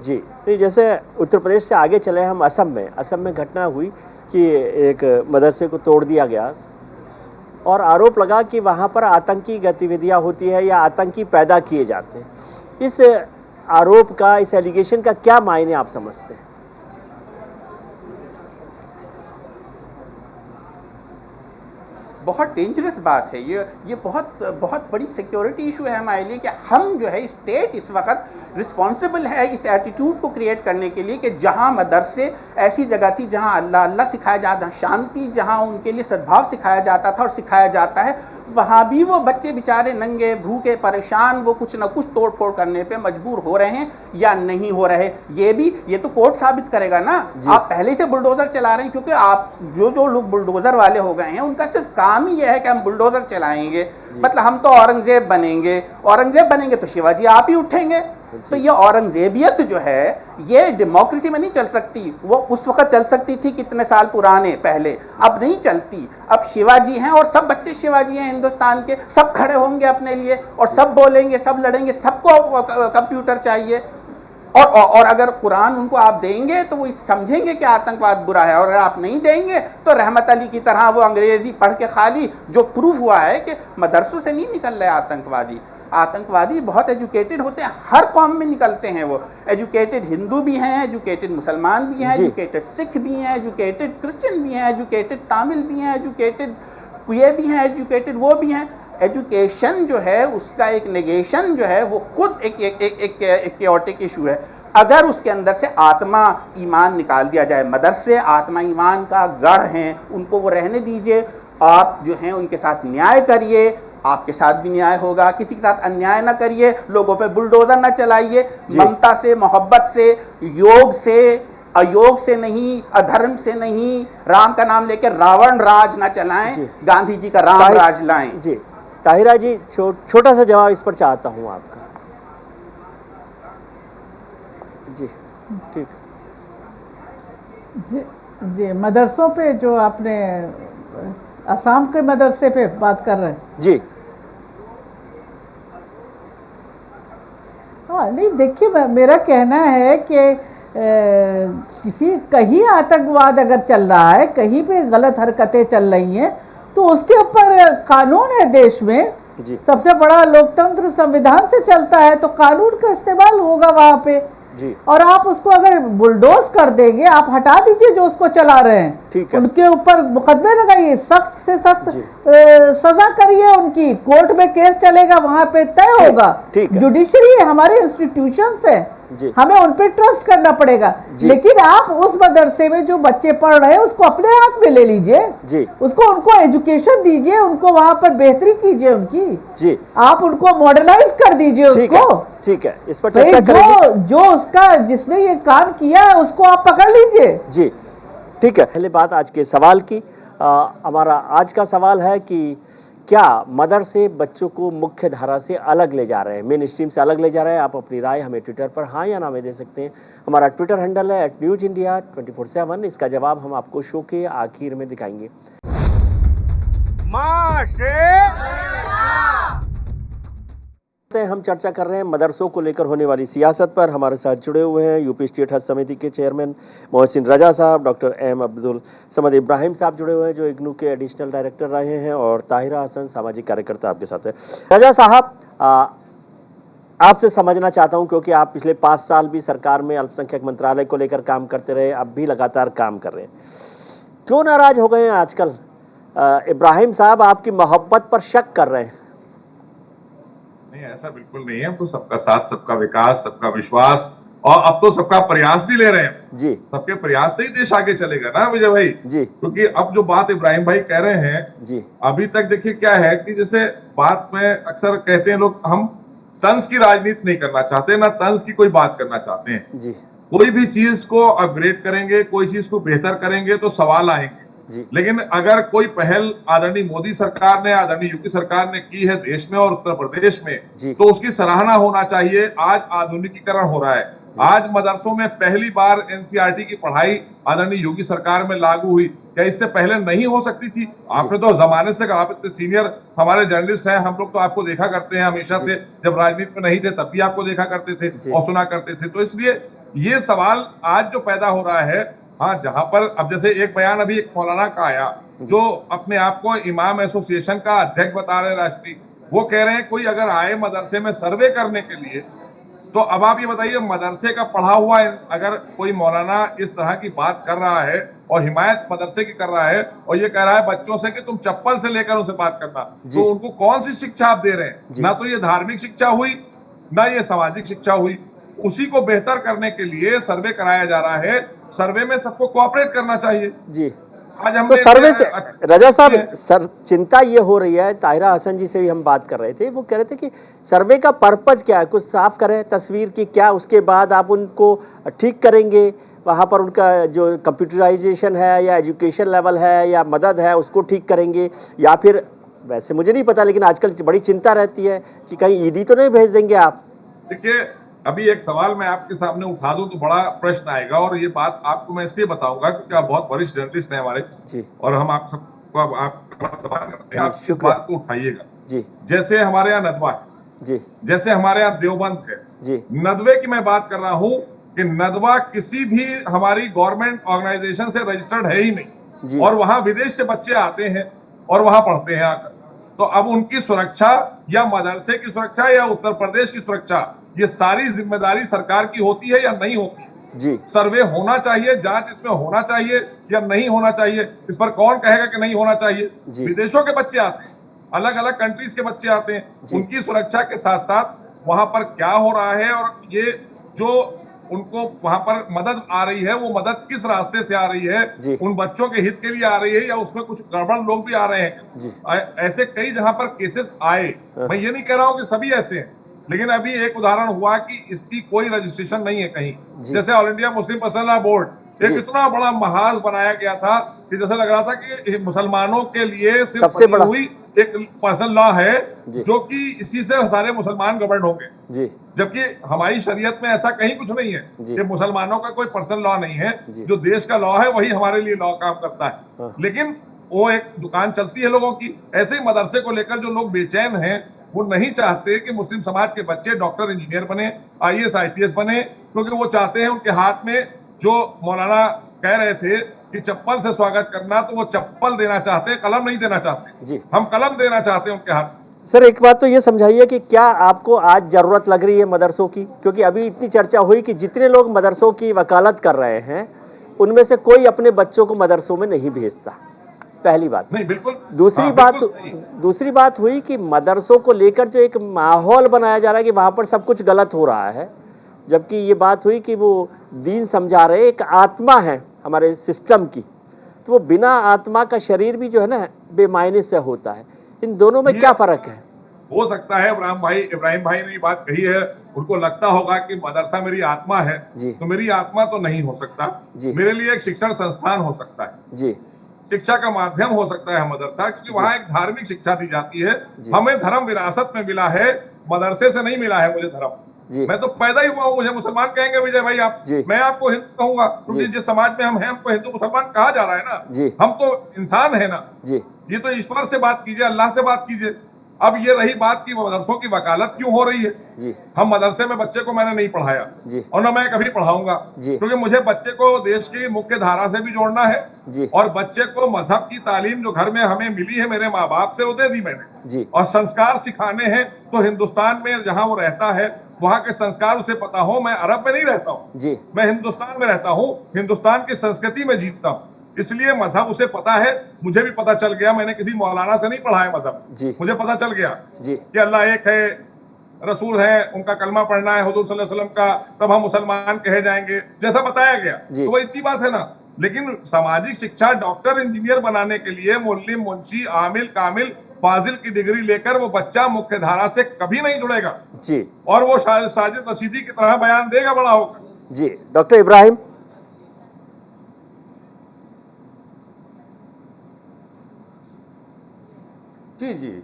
[SPEAKER 1] जी। तो जैसे उत्तर प्रदेश से आगे चले हम असम में घटना हुई कि एक मदरसे को तोड़ दिया गया और आरोप लगा कि वहाँ पर आतंकी गतिविधियाँ होती है या आतंकी पैदा किए जाते हैं। इस आरोप का, इस एलिगेशन का क्या मायने आप समझते हैं?
[SPEAKER 4] बहुत डेंजरस बात है ये बहुत बड़ी सिक्योरिटी इशू है हमारे लिए कि हम जो है स्टेट इस वक्त रिस्पॉन्सिबल है इस एटीट्यूड को क्रिएट करने के लिए कि जहाँ मदरसे ऐसी जगह थी जहाँ अल्लाह अल्लाह सिखाया जाता, शांति जहाँ उनके लिए सद्भाव सिखाया जाता था और सिखाया जाता है, वहाँ भी वो बच्चे बेचारे नंगे भूखे परेशान वो कुछ ना कुछ तोड़ फोड़ करने पे मजबूर हो रहे हैं या नहीं हो रहे। ये तो कोर्ट साबित करेगा ना। आप पहले से बुलडोजर चला रहे हैं क्योंकि आप जो लोग बुलडोजर वाले हो गए हैं उनका सिर्फ काम ही यह है कि हम बुलडोजर चलाएंगे, मतलब हम तो औरंगजेब बनेंगे तो शिवाजी आप ही उठेंगे। तो ये औरंगजेबियत जो है ये डेमोक्रेसी में नहीं चल सकती। वो उस वक्त चल सकती थी कितने साल पुराने पहले, अब नहीं चलती। अब शिवाजी हैं और सब बच्चे शिवाजी हैं हिंदुस्तान के, सब खड़े होंगे अपने लिए और सब बोलेंगे, सब लड़ेंगे, सबको कंप्यूटर चाहिए। और अगर कुरान उनको आप देंगे तो वो समझेंगे कि आतंकवाद बुरा है, और अगर आप नहीं देंगे तो रहमत अली की तरह वो अंग्रेजी पढ़ के खाली, जो प्रूफ हुआ है कि मदरसों से नहीं निकल रहे आतंकवादी बहुत एजुकेटेड होते हैं, हर कौम में निकलते हैं वो। एजुकेटेड हिंदू भी हैं, एजुकेटेड मुसलमान भी हैं, एजुकेटेड सिख भी हैं, एजुकेटेड क्रिश्चियन भी हैं, एजुकेटेड तमिल भी हैं, एजुकेटेड ये भी हैं, एजुकेटेड वो भी हैं। एजुकेशन जो है उसका एक नेगेशन जो है वो खुद एक केओटिक इशू है। अगर उसके अंदर से आत्मा ईमान निकाल दिया जाए, मदरसे आत्मा ईमान का गढ़ हैं, उनको वो रहने दीजिए। आप जो हैं उनके साथ न्याय करिए, आपके साथ भी न्याय होगा। किसी के साथ अन्याय ना करिए, लोगों पे बुलडोजर ना चलाइए, ममता से, मोहब्बत से, योग से, अयोग से नहीं, अधर्म से नहीं, राम का नाम लेकर रावण राज ना चलाएं, गांधी जी का राम राज लाएं।
[SPEAKER 1] जी ताहिरा जी, छोटा सा जवाब इस पर चाहता हूं आपका। जी ठीक
[SPEAKER 5] जी मदरसों पे जो आपने असम के मदरसे पे बात कर रहे हैं
[SPEAKER 1] जी।
[SPEAKER 5] हाँ नहीं, देखिए मेरा कहना है कि कहीं आतंकवाद अगर चल रहा है, कहीं पे गलत हरकतें चल रही हैं, तो उसके ऊपर कानून है देश में। सबसे बड़ा लोकतंत्र संविधान से चलता है, तो कानून का इस्तेमाल होगा वहां पे जी। और आप उसको अगर बुलडोज कर देंगे, आप हटा दीजिए जो उसको चला रहे हैं, उनके ऊपर मुकदमे लगाइए, सख्त से सख्त सजा करिए उनकी, कोर्ट में केस चलेगा, वहां पे तय होगा। जुडिशरी हमारे इंस्टीट्यूशंस है, हमें उन पे ट्रस्ट करना पड़ेगा। लेकिन आप उस मदरसे में जो बच्चे पढ़ रहे हैं उसको अपने हाथ में ले लीजिए, उसको उनको एजुकेशन दीजिए, उनको वहां पर बेहतरी कीजिए उनकी जी। आप उनको मॉडर्नाइज कर दीजिए उसको।
[SPEAKER 1] ठीक है, इस पर चर्चा करेंगे।
[SPEAKER 5] जो उसका जिसने ये काम किया है उसको आप पकड़ लीजिए
[SPEAKER 1] जी। ठीक है, पहले बात आज के सवाल की। हमारा आज का सवाल है कि क्या मदरसे बच्चों को मुख्य धारा से अलग ले जा रहे हैं, मेन स्ट्रीम से अलग ले जा रहे हैं? आप अपनी राय हमें ट्विटर पर हाँ या ना में दे सकते हैं। हमारा ट्विटर हैंडल है @newsindia24/7। इसका जवाब हम आपको शो के आखिर में दिखाएंगे। हम चर्चा कर रहे हैं मदरसों को लेकर होने वाली सियासत पर। हमारे साथ जुड़े हुए हैं यूपी स्टेट हज समिति के चेयरमैन मोहसिन रजा साहब, डॉक्टर एम अब्दुल समद इब्राहिम साहब जुड़े हुए हैं जो इग्नू के एडिशनल डायरेक्टर रहे हैं, और ताहिरा हसन सामाजिक कार्यकर्ता आपके साथ है। रजा साहब, आपसे समझना चाहता हूं, क्योंकि आप पिछले 5 साल भी सरकार में अल्पसंख्यक मंत्रालय को लेकर काम करते रहे, अब भी लगातार काम कर रहे हैं, क्यों नाराज हो गए हैं आजकल? इब्राहिम साहब आपकी मोहब्बत पर शक कर रहे हैं।
[SPEAKER 6] नहीं, ऐसा बिल्कुल नहीं है। हम तो सबका साथ, सबका विकास, सबका विश्वास, और अब तो सबका प्रयास भी ले रहे हैं
[SPEAKER 1] जी।
[SPEAKER 6] सबके प्रयास से ही देश आगे चलेगा ना विजय भाई
[SPEAKER 1] जी।
[SPEAKER 6] क्योंकि अब जो बात इब्राहिम भाई कह रहे हैं
[SPEAKER 1] जी,
[SPEAKER 6] अभी तक देखिए क्या है कि जैसे बात में अक्सर कहते हैं लोग, हम तंज की राजनीति नहीं करना चाहते, ना तंज की कोई बात करना चाहते हैं
[SPEAKER 1] जी।
[SPEAKER 6] कोई भी चीज को अपग्रेड करेंगे, कोई चीज को बेहतर करेंगे तो सवाल आएंगे
[SPEAKER 1] जी।
[SPEAKER 6] लेकिन अगर कोई पहल आदरणीय मोदी सरकार ने, आदरणीय यूपी सरकार ने की है देश में और उत्तर प्रदेश में, तो उसकी सराहना होना चाहिए। आज आधुनिकीकरण हो रहा है। आज मदरसों में पहली बार एनसीईआरटी की पढ़ाई आदरणीय योगी सरकार में लागू हुई। क्या इससे पहले नहीं हो सकती थी? आपने तो जमाने से कहा, आप इतने सीनियर हमारे जर्नलिस्ट हैं, हम लोग तो आपको देखा करते हैं हमेशा से, जब राजनीति में नहीं थे तब भी आपको देखा करते थे और सुना करते थे। तो इसलिए ये सवाल आज जो पैदा हो रहा है, हाँ, जहां पर अब जैसे एक बयान अभी एक मौलाना का आया जो अपने आप को इमाम एसोसिएशन का अध्यक्ष बता रहे हैं राष्ट्रीय, वो कह रहे हैं कोई अगर आए मदरसे में सर्वे करने के लिए, तो अब आप ये बताइए मदरसे का पढ़ा हुआ अगर कोई मौलाना इस तरह की बात कर रहा है और हिमायत मदरसे की कर रहा है और ये कह रहा है बच्चों से कि तुम चप्पल से लेकर उनसे बात करना, तो उनको कौन सी शिक्षा आप दे रहे हैं? ना तो ये धार्मिक शिक्षा हुई, ना ये सामाजिक शिक्षा हुई। उसी को बेहतर करने के लिए सर्वे कराया जा रहा है। सर्वे में सबको कोऑपरेट करना चाहिए
[SPEAKER 1] जी।
[SPEAKER 6] आज हम
[SPEAKER 1] तो सर्वे से रजा साहब, सर चिंता ये हो रही है, ताहिरा हसन जी से भी हम बात कर रहे थे, वो कह रहे थे कि सर्वे का पर्पज क्या है, कुछ साफ करें तस्वीर की, क्या उसके बाद आप उनको ठीक करेंगे, वहाँ पर उनका जो कंप्यूटराइजेशन है या एजुकेशन लेवल है या मदद है उसको ठीक करेंगे, या फिर वैसे मुझे नहीं पता, लेकिन आजकल बड़ी चिंता रहती है कि कहीं ईडी तो नहीं भेज देंगे आप?
[SPEAKER 6] देखिए, अभी एक सवाल मैं आपके सामने उठा दूं तो बड़ा प्रश्न आएगा, और ये बात आपको मैं इसलिए बताऊंगा क्योंकि आप बहुत वरिष्ठ जर्नलिस्ट हैं हमारे जी, और हम आप सबको आप सवाल करते हैं, आप इस बात को उठाइएगा जी। जैसे हमारे यहाँ नदवा है जी, जैसे हमारे यहाँ देवबंद है जी, नदवे की मैं बात कर रहा हूँ कि नदवा किसी भी हमारी गवर्नमेंट ऑर्गेनाइजेशन से रजिस्टर्ड है ही नहीं, और वहां विदेश से बच्चे आते हैं और वहां पढ़ते हैं आकर। तो अब उनकी सुरक्षा या मदरसे की सुरक्षा या उत्तर प्रदेश की सुरक्षा, ये सारी जिम्मेदारी सरकार की होती है या नहीं होती जी? सर्वे होना चाहिए, जांच इसमें होना चाहिए या नहीं होना चाहिए, इस पर कौन कहेगा कि नहीं होना चाहिए? विदेशों के बच्चे आते हैं, अलग अलग कंट्रीज के बच्चे आते हैं, उनकी सुरक्षा के साथ साथ वहां पर क्या हो रहा है और ये जो उनको वहां पर मदद आ रही है वो मदद किस रास्ते से आ रही है, उन बच्चों के हित के लिए आ रही है या उसमें कुछ गड़बड़ लोग भी आ रहे हैं। ऐसे कई जहां पर केसेस आए, मैं ये नहीं कह रहा हूं कि सभी ऐसे हैं, लेकिन अभी एक उदाहरण हुआ कि इसकी कोई रजिस्ट्रेशन नहीं है कहीं, जैसे all India Muslim personal law board एक इतना बड़ा महाज बनाया गया था कि जैसे लग रहा था कि मुसलमानों के लिए सिर्फ सबसे बड़ा हुई एक पर्सनल लॉ है जो कि इसी से सारे मुसलमान गवर्न होंगे, जबकि हमारी शरीयत में ऐसा कहीं कुछ नहीं है कि मुसलमानों का कोई पर्सनल लॉ नहीं है। जो देश का लॉ है वही हमारे लिए लॉ काम करता है, लेकिन वो एक दुकान चलती है लोगों की। ऐसे ही मदरसे को लेकर जो लोग बेचैन हैं, वो नहीं चाहते कि मुस्लिम समाज के बच्चे डॉक्टर, इंजीनियर बने, IAS IPS बने, क्योंकि वो चाहते हैं उनके हाथ में, जो मौलाना कह रहे थे कि चप्पल से स्वागत करना, तो वो चप्पल देना चाहते हैं, कलम नहीं देना चाहते जी। हम कलम देना चाहते हैं उनके हाथ।
[SPEAKER 1] सर एक बात तो ये समझाइए कि क्या आपको आज जरूरत लग रही है मदरसों की? क्योंकि अभी इतनी चर्चा हुई कि जितने लोग मदरसों की वकालत कर रहे हैं उनमें से कोई अपने बच्चों को मदरसों में नहीं भेजता, पहली बात।
[SPEAKER 6] नहीं, बिल्कुल।
[SPEAKER 1] दूसरी बात हुई कि मदरसों को लेकर जो एक माहौल बनाया जा रहा है कि वहाँ पर सब कुछ गलत हो रहा है, जबकि ये बात हुई कि वो दीन समझा रहे, एक आत्मा है हमारे सिस्टम की, तो वो बिना आत्मा का शरीर भी जो है ना बेमायने से होता है। इन दोनों में क्या फर्क है?
[SPEAKER 6] हो सकता है इब्राहिम भाई ने ये बात कही है, उनको लगता होगा कि मदरसा मेरी आत्मा है, तो मेरी आत्मा तो नहीं हो सकता, मेरे लिए एक शिक्षण संस्थान हो सकता है जी, शिक्षा का माध्यम हो सकता है मदरसा, क्योंकि वहाँ एक धार्मिक शिक्षा दी जाती है। हमें धर्म विरासत में मिला है, मदरसे से नहीं मिला है मुझे धर्म। मैं तो पैदा ही हुआ हूँ, मुझे मुसलमान कहेंगे विजय भाई आप, मैं आपको हिंदू कहूंगा, क्योंकि जिस समाज में हम हैं हमको हिंदू मुसलमान कहा जा रहा है ना, हम तो इंसान है ना। ये तो ईश्वर से बात कीजिए, अल्लाह से बात कीजिए। अब ये रही बात कि मदरसों की वकालत क्यों हो रही है
[SPEAKER 1] जी।
[SPEAKER 6] हम मदरसे में बच्चे को मैंने नहीं पढ़ाया
[SPEAKER 1] जी।
[SPEAKER 6] और ना मैं कभी पढ़ाऊंगा,
[SPEAKER 1] जी।
[SPEAKER 6] क्योंकि मुझे बच्चे को देश की मुख्य धारा से भी जोड़ना है
[SPEAKER 1] जी।
[SPEAKER 6] और बच्चे को मजहब की तालीम जो घर में हमें मिली है मेरे माँ बाप से वो दे दी मैंने
[SPEAKER 1] जी।
[SPEAKER 6] और संस्कार सिखाने हैं। तो हिंदुस्तान में जहां वो रहता है वहां के संस्कार उसे पता हो। मैं अरब में नहीं रहता हूँ
[SPEAKER 1] जी।
[SPEAKER 6] मैं हिंदुस्तान में रहता हूँ, हिंदुस्तान की संस्कृति में जीतता हूँ, इसलिए मजहब उसे पता है। मुझे भी पता चल गया, मैंने किसी मौलाना से नहीं पढ़ा है मजहब, मुझे पता चल गया
[SPEAKER 1] जी
[SPEAKER 6] कि अल्लाह एक है, रसूल है, उनका कलमा पढ़ना है हुजूर सल्लल्लाहु अलैहि वसल्लम का, तब हम मुसलमान कहे जाएंगे, जैसा बताया गया। तो वह इतनी बात है ना। लेकिन सामाजिक शिक्षा डॉक्टर इंजीनियर बनाने के लिए मुल्लिम मुंशी आमिल कामिल फाजिल की डिग्री लेकर वो बच्चा मुख्य धारा से कभी नहीं जुड़ेगा
[SPEAKER 1] जी,
[SPEAKER 6] और वो साजिद रशीदी की तरह बयान देगा बड़ा होकर।
[SPEAKER 1] जी डॉक्टर इब्राहिम,
[SPEAKER 4] जी जी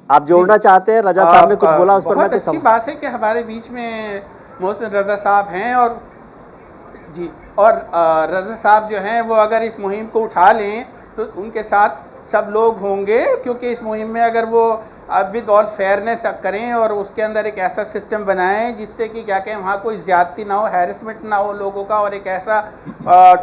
[SPEAKER 1] आप जोड़ना चाहते हैं? रजा साहब ने कुछ बोला उस पर
[SPEAKER 4] बहुत
[SPEAKER 1] मैं
[SPEAKER 4] अच्छी बात है कि हमारे बीच में मोहसिन रजा साहब हैं और जी, और रजा साहब जो हैं वो अगर इस मुहिम को उठा लें तो उनके साथ सब लोग होंगे, क्योंकि इस मुहिम में अगर वो विद ऑल फेयरनेस करें और उसके अंदर एक ऐसा सिस्टम बनाएं जिससे कि क्या कहें वहाँ कोई ज़्यादती ना हो, हैरेसमेंट ना हो लोगों का, और एक ऐसा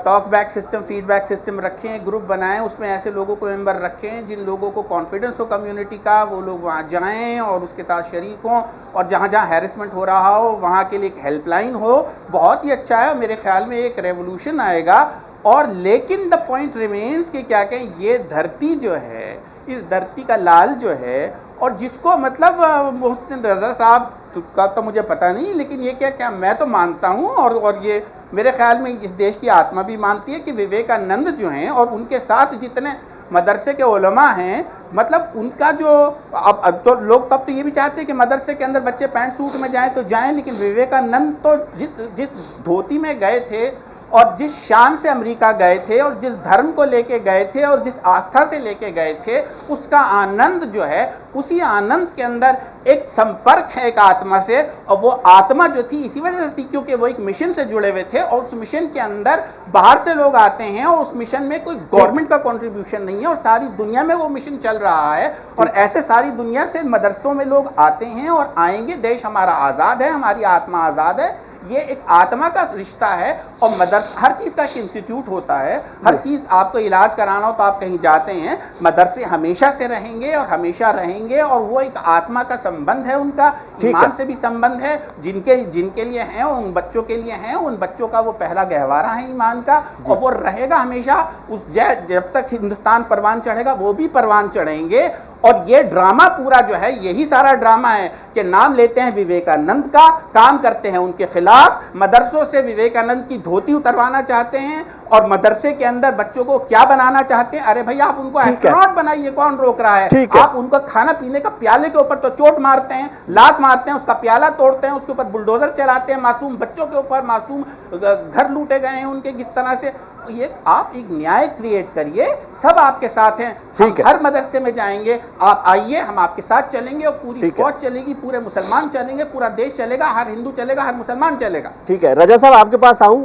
[SPEAKER 4] talk back system feedback system रखें, ग्रुप बनाएं, उसमें ऐसे लोगों को मेंबर रखें जिन लोगों को कॉन्फिडेंस हो कम्युनिटी का, वो लोग वहाँ जाएँ और उसके साथ शरीक हों, और जहाँ जहाँ हैरेसमेंट हो रहा हो वहाँ के लिए एक हेल्पलाइन हो। बहुत ही अच्छा है, मेरे ख्याल में एक रेवोल्यूशन आएगा। और लेकिन द पॉइंट रिमेन्स कि क्या कहें ये धरती जो है, इस धरती का लाल जो है, और जिसको मतलब मोहसिन रजा साहब का तो मुझे पता नहीं, लेकिन ये क्या मैं तो मानता हूँ और ये मेरे ख्याल में इस देश की आत्मा भी मानती है कि विवेकानंद जो हैं और उनके साथ जितने मदरसे के उलमा हैं, मतलब उनका जो अब तो लोग तब तो ये भी चाहते हैं कि मदरसे के अंदर बच्चे पैंट सूट में जाएं तो जाएं, लेकिन विवेकानंद तो जिस धोती में गए थे और जिस शान से अमेरिका गए थे और जिस धर्म को लेके गए थे और जिस आस्था से लेके गए थे, उसका आनंद जो है, उसी आनंद के अंदर एक संपर्क है एक आत्मा से, और वो आत्मा जो थी इसी वजह से थी क्योंकि वो एक मिशन से जुड़े हुए थे, और उस मिशन के अंदर बाहर से लोग आते हैं और उस मिशन में कोई गवर्नमेंट का कंट्रीब्यूशन नहीं है और सारी दुनिया में वो मिशन चल रहा है, और ऐसे सारी दुनिया से मदरसों में लोग आते हैं और आएंगे। देश हमारा आज़ाद है, हमारी आत्मा आज़ाद है, ये एक आत्मा का रिश्ता है। और मदरसा हर चीज़ का एक इंस्टीट्यूट होता है, हर चीज़ आपको इलाज कराना हो तो आप कहीं जाते हैं, मदरसे हमेशा से रहेंगे और हमेशा रहेंगे, और वो एक आत्मा का संबंध है, उनका ईमान से भी संबंध है, जिनके लिए हैं उन बच्चों के लिए हैं, उन बच्चों का वो पहला गहवारा है ईमान का, और वो रहेगा हमेशा। उस जब तक हिंदुस्तान परवान चढ़ेगा वो भी परवान चढ़ेंगे। और ये ड्रामा पूरा जो है, यही सारा ड्रामा है कि नाम लेते हैं विवेकानंद का, काम करते हैं उनके खिलाफ, मदरसों से विवेकानंद की धोती उतरवाना चाहते हैं और मदरसे के अंदर बच्चों को क्या बनाना चाहते हैं। अरे भाई आप उनको एस्ट्रोनॉट बनाइए, कौन रोक रहा है? आप उनको खाना पीने का प्याले के ऊपर तो चोट मारते हैं, लात मारते हैं, उसका प्याला तोड़ते हैं, उसके ऊपर बुलडोजर चलाते हैं, मासूम बच्चों के ऊपर, मासूम घर लूटे गए हैं उनके, किस तरह से। ये आप एक न्याय क्रिएट करिए, सब आपके साथ हैं, हम हर मदरसे में जाएंगे, आप आइए, हम आपके साथ चलेंगे, और पूरी फौज चलेगी, पूरे मुसलमान चलेंगे, पूरा देश चलेगा, हर हिंदू चलेगा, हर मुसलमान चलेगा।
[SPEAKER 1] ठीक है रजा साहब, आपके पास आऊँ।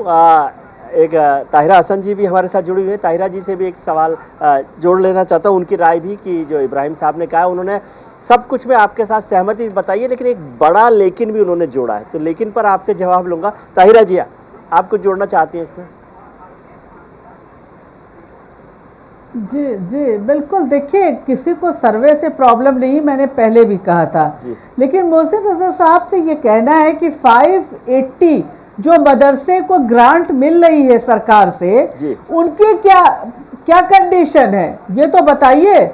[SPEAKER 1] एक ताहिरा हसन जी भी हमारे साथ जुड़ी हुई है, ताहिरा जी से भी एक सवाल जोड़ लेना चाहता हूँ, उनकी राय भी कि जो इब्राहिम साहब ने कहा, उन्होंने सब कुछ में आपके साथ सहमति बताई है, लेकिन एक बड़ा लेकिन भी उन्होंने जोड़ा है, तो लेकिन पर आपसे जवाब लूँगा। ताहिरा जी आप कुछ जोड़ना चाहती हैं इसमें?
[SPEAKER 5] जी जी बिल्कुल, देखिए किसी को सर्वे से प्रॉब्लम नहीं, मैंने पहले भी कहा था, लेकिन मोहसिन रजा साहब से ये कहना है कि 580 जो मदरसे को ग्रांट मिल रही है सरकार से, उनके क्या कंडीशन है ये तो बताइए।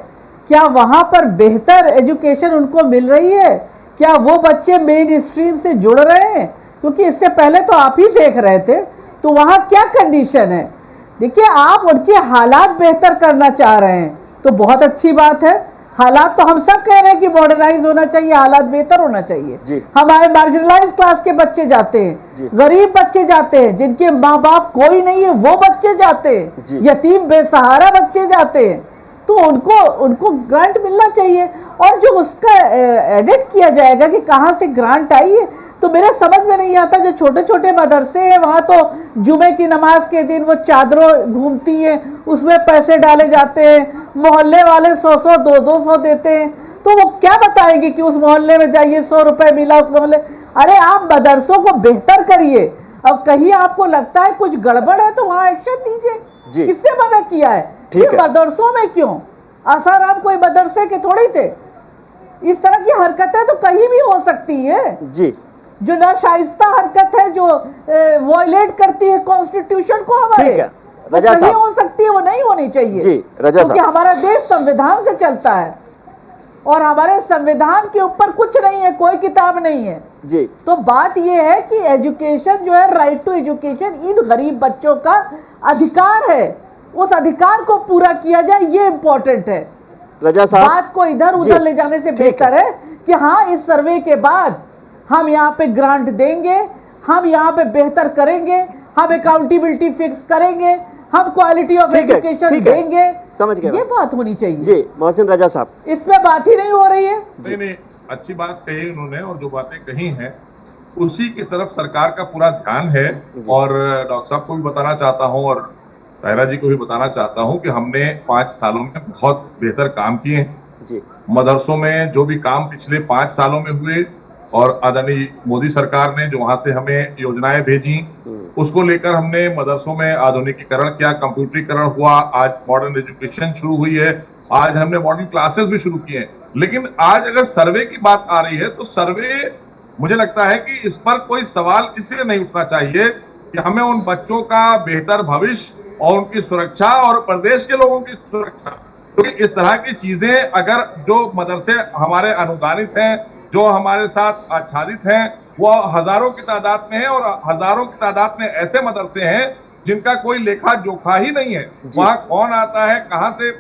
[SPEAKER 5] क्या वहाँ पर बेहतर एजुकेशन उनको मिल रही है? क्या वो बच्चे मेन स्ट्रीम से जुड़ रहे हैं? क्योंकि इससे पहले तो आप ही देख रहे थे, तो वहाँ क्या कंडीशन है? देखिए, आप उनके हालात बेहतर करना चाह रहे हैं तो बहुत अच्छी बात है। हालात तो हम सब कह रहे हैं कि मॉडर्नाइज होना चाहिए, हालात बेहतर होना चाहिए। हमारे मार्जिनलाइज क्लास के बच्चे जाते हैं, गरीब बच्चे जाते हैं, जिनके माँ बाप कोई नहीं है वो बच्चे जाते हैं, यतीम बेसहारा बच्चे जाते हैं, तो उनको ग्रांट मिलना चाहिए। और जो उसका एडिट किया जाएगा कि कहाँ से ग्रांट आई है, तो मेरे समझ में नहीं आता। जो छोटे छोटे मदरसे हैं वहाँ तो जुमे की नमाज के दिन वो चादरों घूमती हैं, उसमें पैसे डाले जाते हैं, मोहल्ले वाले 100-100 200 देते हैं, तो वो क्या बताएंगे कि उस मोहल्ले में जाइए 100 रुपए मिला उस मोहल्ले। अरे आप मदरसों को बेहतर करिए। अब कहीं आपको लगता है कुछ गड़बड़ है तो वहां एक्शन लीजिए। किसने मना किया है? सिर्फ मदरसों में क्यों? आसाराम कोई मदरसे के थोड़ी थे। इस तरह की हरकतें तो कहीं भी हो सकती है
[SPEAKER 1] जी।
[SPEAKER 5] जो नाशाइस्ता हरकत है, जो वायलेट करती है कॉन्स्टिट्यूशन को हमारे, वो कहीं हो सकती है, वो नहीं होनी चाहिए
[SPEAKER 1] जी। रजा
[SPEAKER 5] क्योंकि हमारा देश संविधान से चलता है और हमारे संविधान के ऊपर कुछ नहीं है, कोई किताब नहीं है
[SPEAKER 1] जी।
[SPEAKER 5] तो बात यह है कि एजुकेशन जो है, राइट टू एजुकेशन इन गरीब बच्चों का अधिकार है, उस अधिकार को पूरा किया जाए, ये इंपॉर्टेंट है।
[SPEAKER 1] रजा साहब,
[SPEAKER 5] बात को इधर उधर ले जाने से बेहतर है कि हाँ इस सर्वे के बाद हम यहाँ पे ग्रांट देंगे, हम यहाँ पे बेहतर करेंगे, हम अकाउंटेबिलिटी फिक्स करेंगे, हम क्वालिटी ऑफ एजुकेशन देंगे।
[SPEAKER 1] समझ गए,
[SPEAKER 5] ये बात होनी चाहिए
[SPEAKER 1] जी। मोहसिन रजा साहब,
[SPEAKER 5] इसमें बात ही नहीं हो रही है।
[SPEAKER 6] नहीं, अच्छी बात कही उन्होंने, और जो बातें कही हैं उसी की तरफ सरकार का पूरा ध्यान है। और डॉक्टर साहब को भी बताना चाहता हूँ और ताहिरा जी को भी बताना चाहता हूँ कि हमने 5 सालों में बहुत बेहतर काम किए हैं
[SPEAKER 1] जी।
[SPEAKER 6] मदरसों में। जो भी काम पिछले 5 सालों में हुए और आदरणीय मोदी सरकार ने जो वहां से हमें योजनाएं भेजी, उसको लेकर हमने मदरसों में आधुनिकीकरण किया, कंप्यूटरीकरण हुआ, आज मॉडर्न एजुकेशन शुरू हुई है, आज हमने मॉडर्न क्लासेस भी शुरू किए हैं। लेकिन आज अगर सर्वे की बात आ रही है तो सर्वे, मुझे लगता है कि इस पर कोई सवाल इसलिए नहीं उठना चाहिए कि हमें उन बच्चों का बेहतर भविष्य और उनकी सुरक्षा और प्रदेश के लोगों की सुरक्षा, क्योंकि इस तरह की चीजें अगर जो मदरसे हमारे अनुदानित हैं, जो हमारे साथ आच्छादित हैं, वो हजारों की तादाद में है और हजारों की तादाद में ऐसे मदरसे हैं जिनका कोई लेखा जोखा ही नहीं है। वहां कौन आता है, कहां से,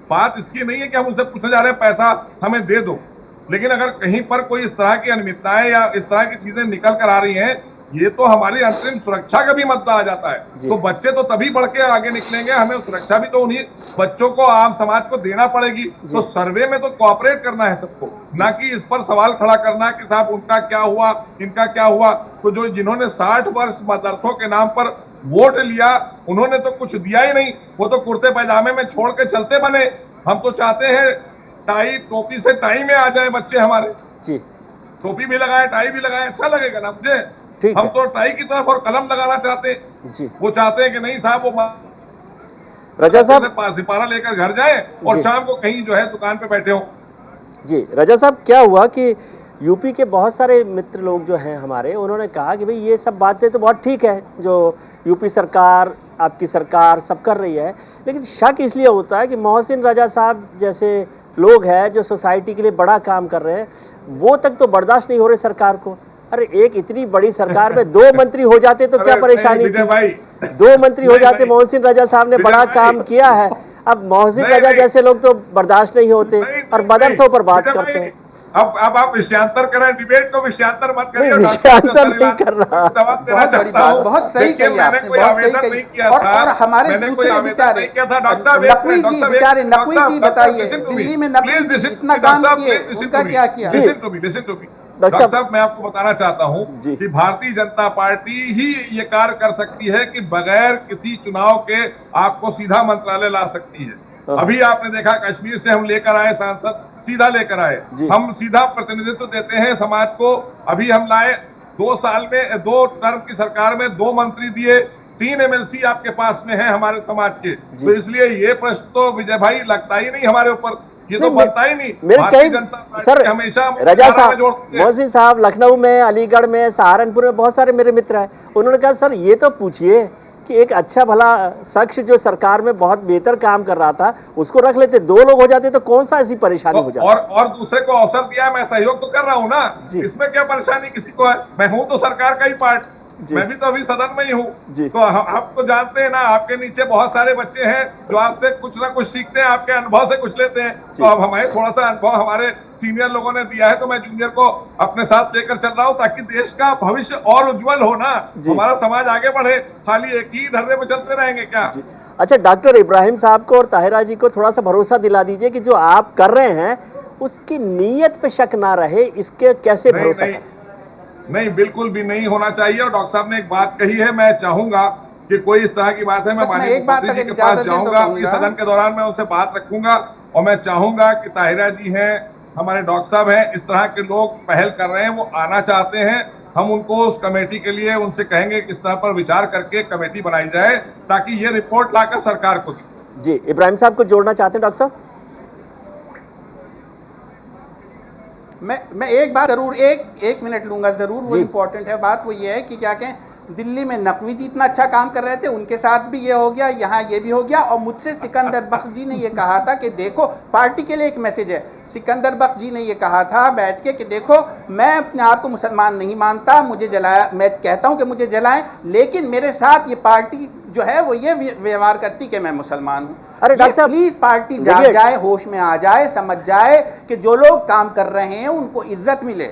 [SPEAKER 6] बात इसकी नहीं है कि हम उनसे पूछने जा रहे हैं पैसा हमें दे दो। लेकिन अगर कहीं पर कोई इस तरह की अनियमितताएं या इस तरह की चीजें निकल कर आ रही हैं, ये तो हमारी अंतरिम सुरक्षा का भी मुद्दा आ जाता है। तो बच्चे तो तभी बढ़ के आगे निकलेंगे, हमें सुरक्षा भी तो उन्हीं बच्चों को, आम समाज को देना पड़ेगी। तो सर्वे में तो कोऑपरेट करना है सबको, ना कि इस पर सवाल खड़ा करना कि साहब उनका क्या हुआ, इनका क्या हुआ। तो जो जिन्होंने 60 वर्ष मदरसों के नाम पर वोट लिया, उन्होंने तो कुछ दिया ही नहीं, वो तो कुर्ते पैजामे में छोड़ के चलते बने। हम तो चाहते हैं टाई टोपी से टाई में आ जाए बच्चे हमारे जी। टोपी भी लगाए, टाई भी लगाए, अच्छा लगेगा ना मुझे। हम तो टाई की तरफ और कलम लगाना चाहते हैं जी। वो चाहते हैं कि नहीं साहब वो
[SPEAKER 1] रजा साहब
[SPEAKER 6] सिपारा लेकर घर जाए और शाम को कहीं जो है दुकान पे बैठे हो
[SPEAKER 1] जी। रजा साहब, क्या हुआ कि यूपी के बहुत सारे मित्र लोग जो हैं हमारे, उन्होंने कहा कि भाई ये सब बातें तो बहुत ठीक है जो यूपी सरकार, आपकी सरकार सब कर रही है, लेकिन शक इसलिए होता है कि मोहसिन रजा साहब जैसे लोग हैं जो सोसाइटी के लिए बड़ा काम कर रहे हैं, वो तक तो बर्दाश्त नहीं हो रहे सरकार को। अरे एक इतनी बड़ी सरकार में 2 मंत्री हो जाते तो क्या परेशानी थी? 2 मंत्री हो जाते। मोहसिन रजा साहब ने बड़ा काम किया है। अब मोहसिन रजा जैसे लोग तो बर्दाश्त नहीं होते और मदरसों पर बात करते हैं।
[SPEAKER 6] अब आप विषयांतर करें, डिबेट को विषयांतर मत करिए।
[SPEAKER 1] विषयांतर नहीं कर रहा,
[SPEAKER 6] देना चाहता हूँ।
[SPEAKER 4] बहुत सही कही आपने,
[SPEAKER 6] मैंने कोई आवेदन नहीं किया था,
[SPEAKER 4] और हमारे
[SPEAKER 6] मैंने कोई आवेदन नहीं किया था। डॉक्टर साहब
[SPEAKER 4] नकवी जी बताइए, दिल्ली में नकवी जी इतना काम किए, उनका क्या किया?
[SPEAKER 6] लिसन टू मी डॉक्टर साहब, मैं आपको बताना चाहता हूं कि भारतीय जनता पार्टी ही ये कार्य कर सकती है कि बगैर किसी चुनाव के आपको सीधा मंत्रालय ला सकती है। अभी आपने देखा कश्मीर से हम लेकर आए सांसद, सीधा लेकर आए, हम सीधा प्रतिनिधित्व देते हैं समाज को। अभी हम लाए 2 साल में 2 टर्म की सरकार में 2 मंत्री दिए, 3 MLC आपके पास में है हमारे समाज के। तो इसलिए ये प्रश्न तो विजय भाई लगता ही नहीं हमारे ऊपर, ये तो बनता ही नहीं।
[SPEAKER 1] मेरे कई सर
[SPEAKER 6] हमेशा
[SPEAKER 1] रजा साहब, मोहसिन साहब लखनऊ में, अलीगढ़ में, सहारनपुर में बहुत सारे मेरे मित्र हैं, उन्होंने कहा सर ये तो पूछिए कि एक अच्छा भला शख्स जो सरकार में बहुत बेहतर काम कर रहा था उसको रख लेते, 2 लोग हो जाते तो कौन सा ऐसी परेशानी हो जाती।
[SPEAKER 6] और दूसरे को अवसर दिया, मैं सहयोग तो कर रहा हूँ ना, इसमें क्या परेशानी किसी को है? मैं हूँ तो सरकार का ही पार्ट, मैं भी तो अभी सदन में ही हूँ। तो आप तो जानते हैं ना, आपके नीचे बहुत सारे बच्चे हैं जो आपसे कुछ ना कुछ सीखते हैं, आपके अनुभव से कुछ लेते हैं। तो अब हमारे थोड़ा सा अनुभव हमारे सीनियर लोगों ने दिया है, तो मैं जूनियर को अपने साथ लेकर चल रहा हूँ ताकि देश का भविष्य और उज्जवल हो ना, हमारा समाज आगे बढ़े। खाली एक ही ढर्रे पे चलते रहेंगे क्या?
[SPEAKER 1] अच्छा, डॉक्टर इब्राहिम साहब को और ताहिरा जी को थोड़ा सा भरोसा दिला दीजिए कि जो आप कर रहे हैं उसकी नीयत पे शक ना रहे, इसके कैसे भरोसा करें?
[SPEAKER 6] नहीं, बिल्कुल भी नहीं होना चाहिए। और डॉक्टर साहब ने एक बात कही है, मैं चाहूंगा कि कोई इस तरह की बात है, मैं माननीय मुख्यमंत्री जी के पास जाऊंगा, इस सदन के दौरान मैं उनसे बात रखूंगा और मैं चाहूंगा कि ताहिरा जी हैं, हमारे डॉक्टर साहब हैं, इस तरह के लोग पहल कर रहे हैं, वो आना चाहते हैं। हम उनको उस कमेटी के लिए उनसे कहेंगे कि इस तरह पर विचार करके कमेटी बनाई जाए ताकि ये रिपोर्ट लाकर सरकार को दी।
[SPEAKER 1] जी, इब्राहिम साहब को जोड़ना चाहते हैं डॉक्टर साहब?
[SPEAKER 4] मैं एक बात जरूर एक मिनट लूंगा जरूर, वो इम्पोर्टेंट है बात। वो ये है कि क्या कहें, दिल्ली में नकवी जी इतना अच्छा काम कर रहे थे, उनके साथ भी ये हो गया, यहाँ ये भी हो गया। और मुझसे सिकंदर बख्श जी ने ये कहा था कि देखो, पार्टी के लिए एक मैसेज है, सिकंदर बख्श जी ने ये कहा था बैठ के कि देखो, मैं अपने आप को मुसलमान नहीं मानता, मुझे जलाया, मैं कहता हूँ कि मुझे जलाएं, लेकिन मेरे साथ ये पार्टी जो है वो ये व्यवहार करती कि मैं मुसलमान हूँ।
[SPEAKER 1] अरे डॉक्टर साहब,
[SPEAKER 4] प्लीज पार्टी जाग जाए, होश में आ जाए, समझ जाए कि जो लोग काम कर रहे हैं उनको इज्जत मिले।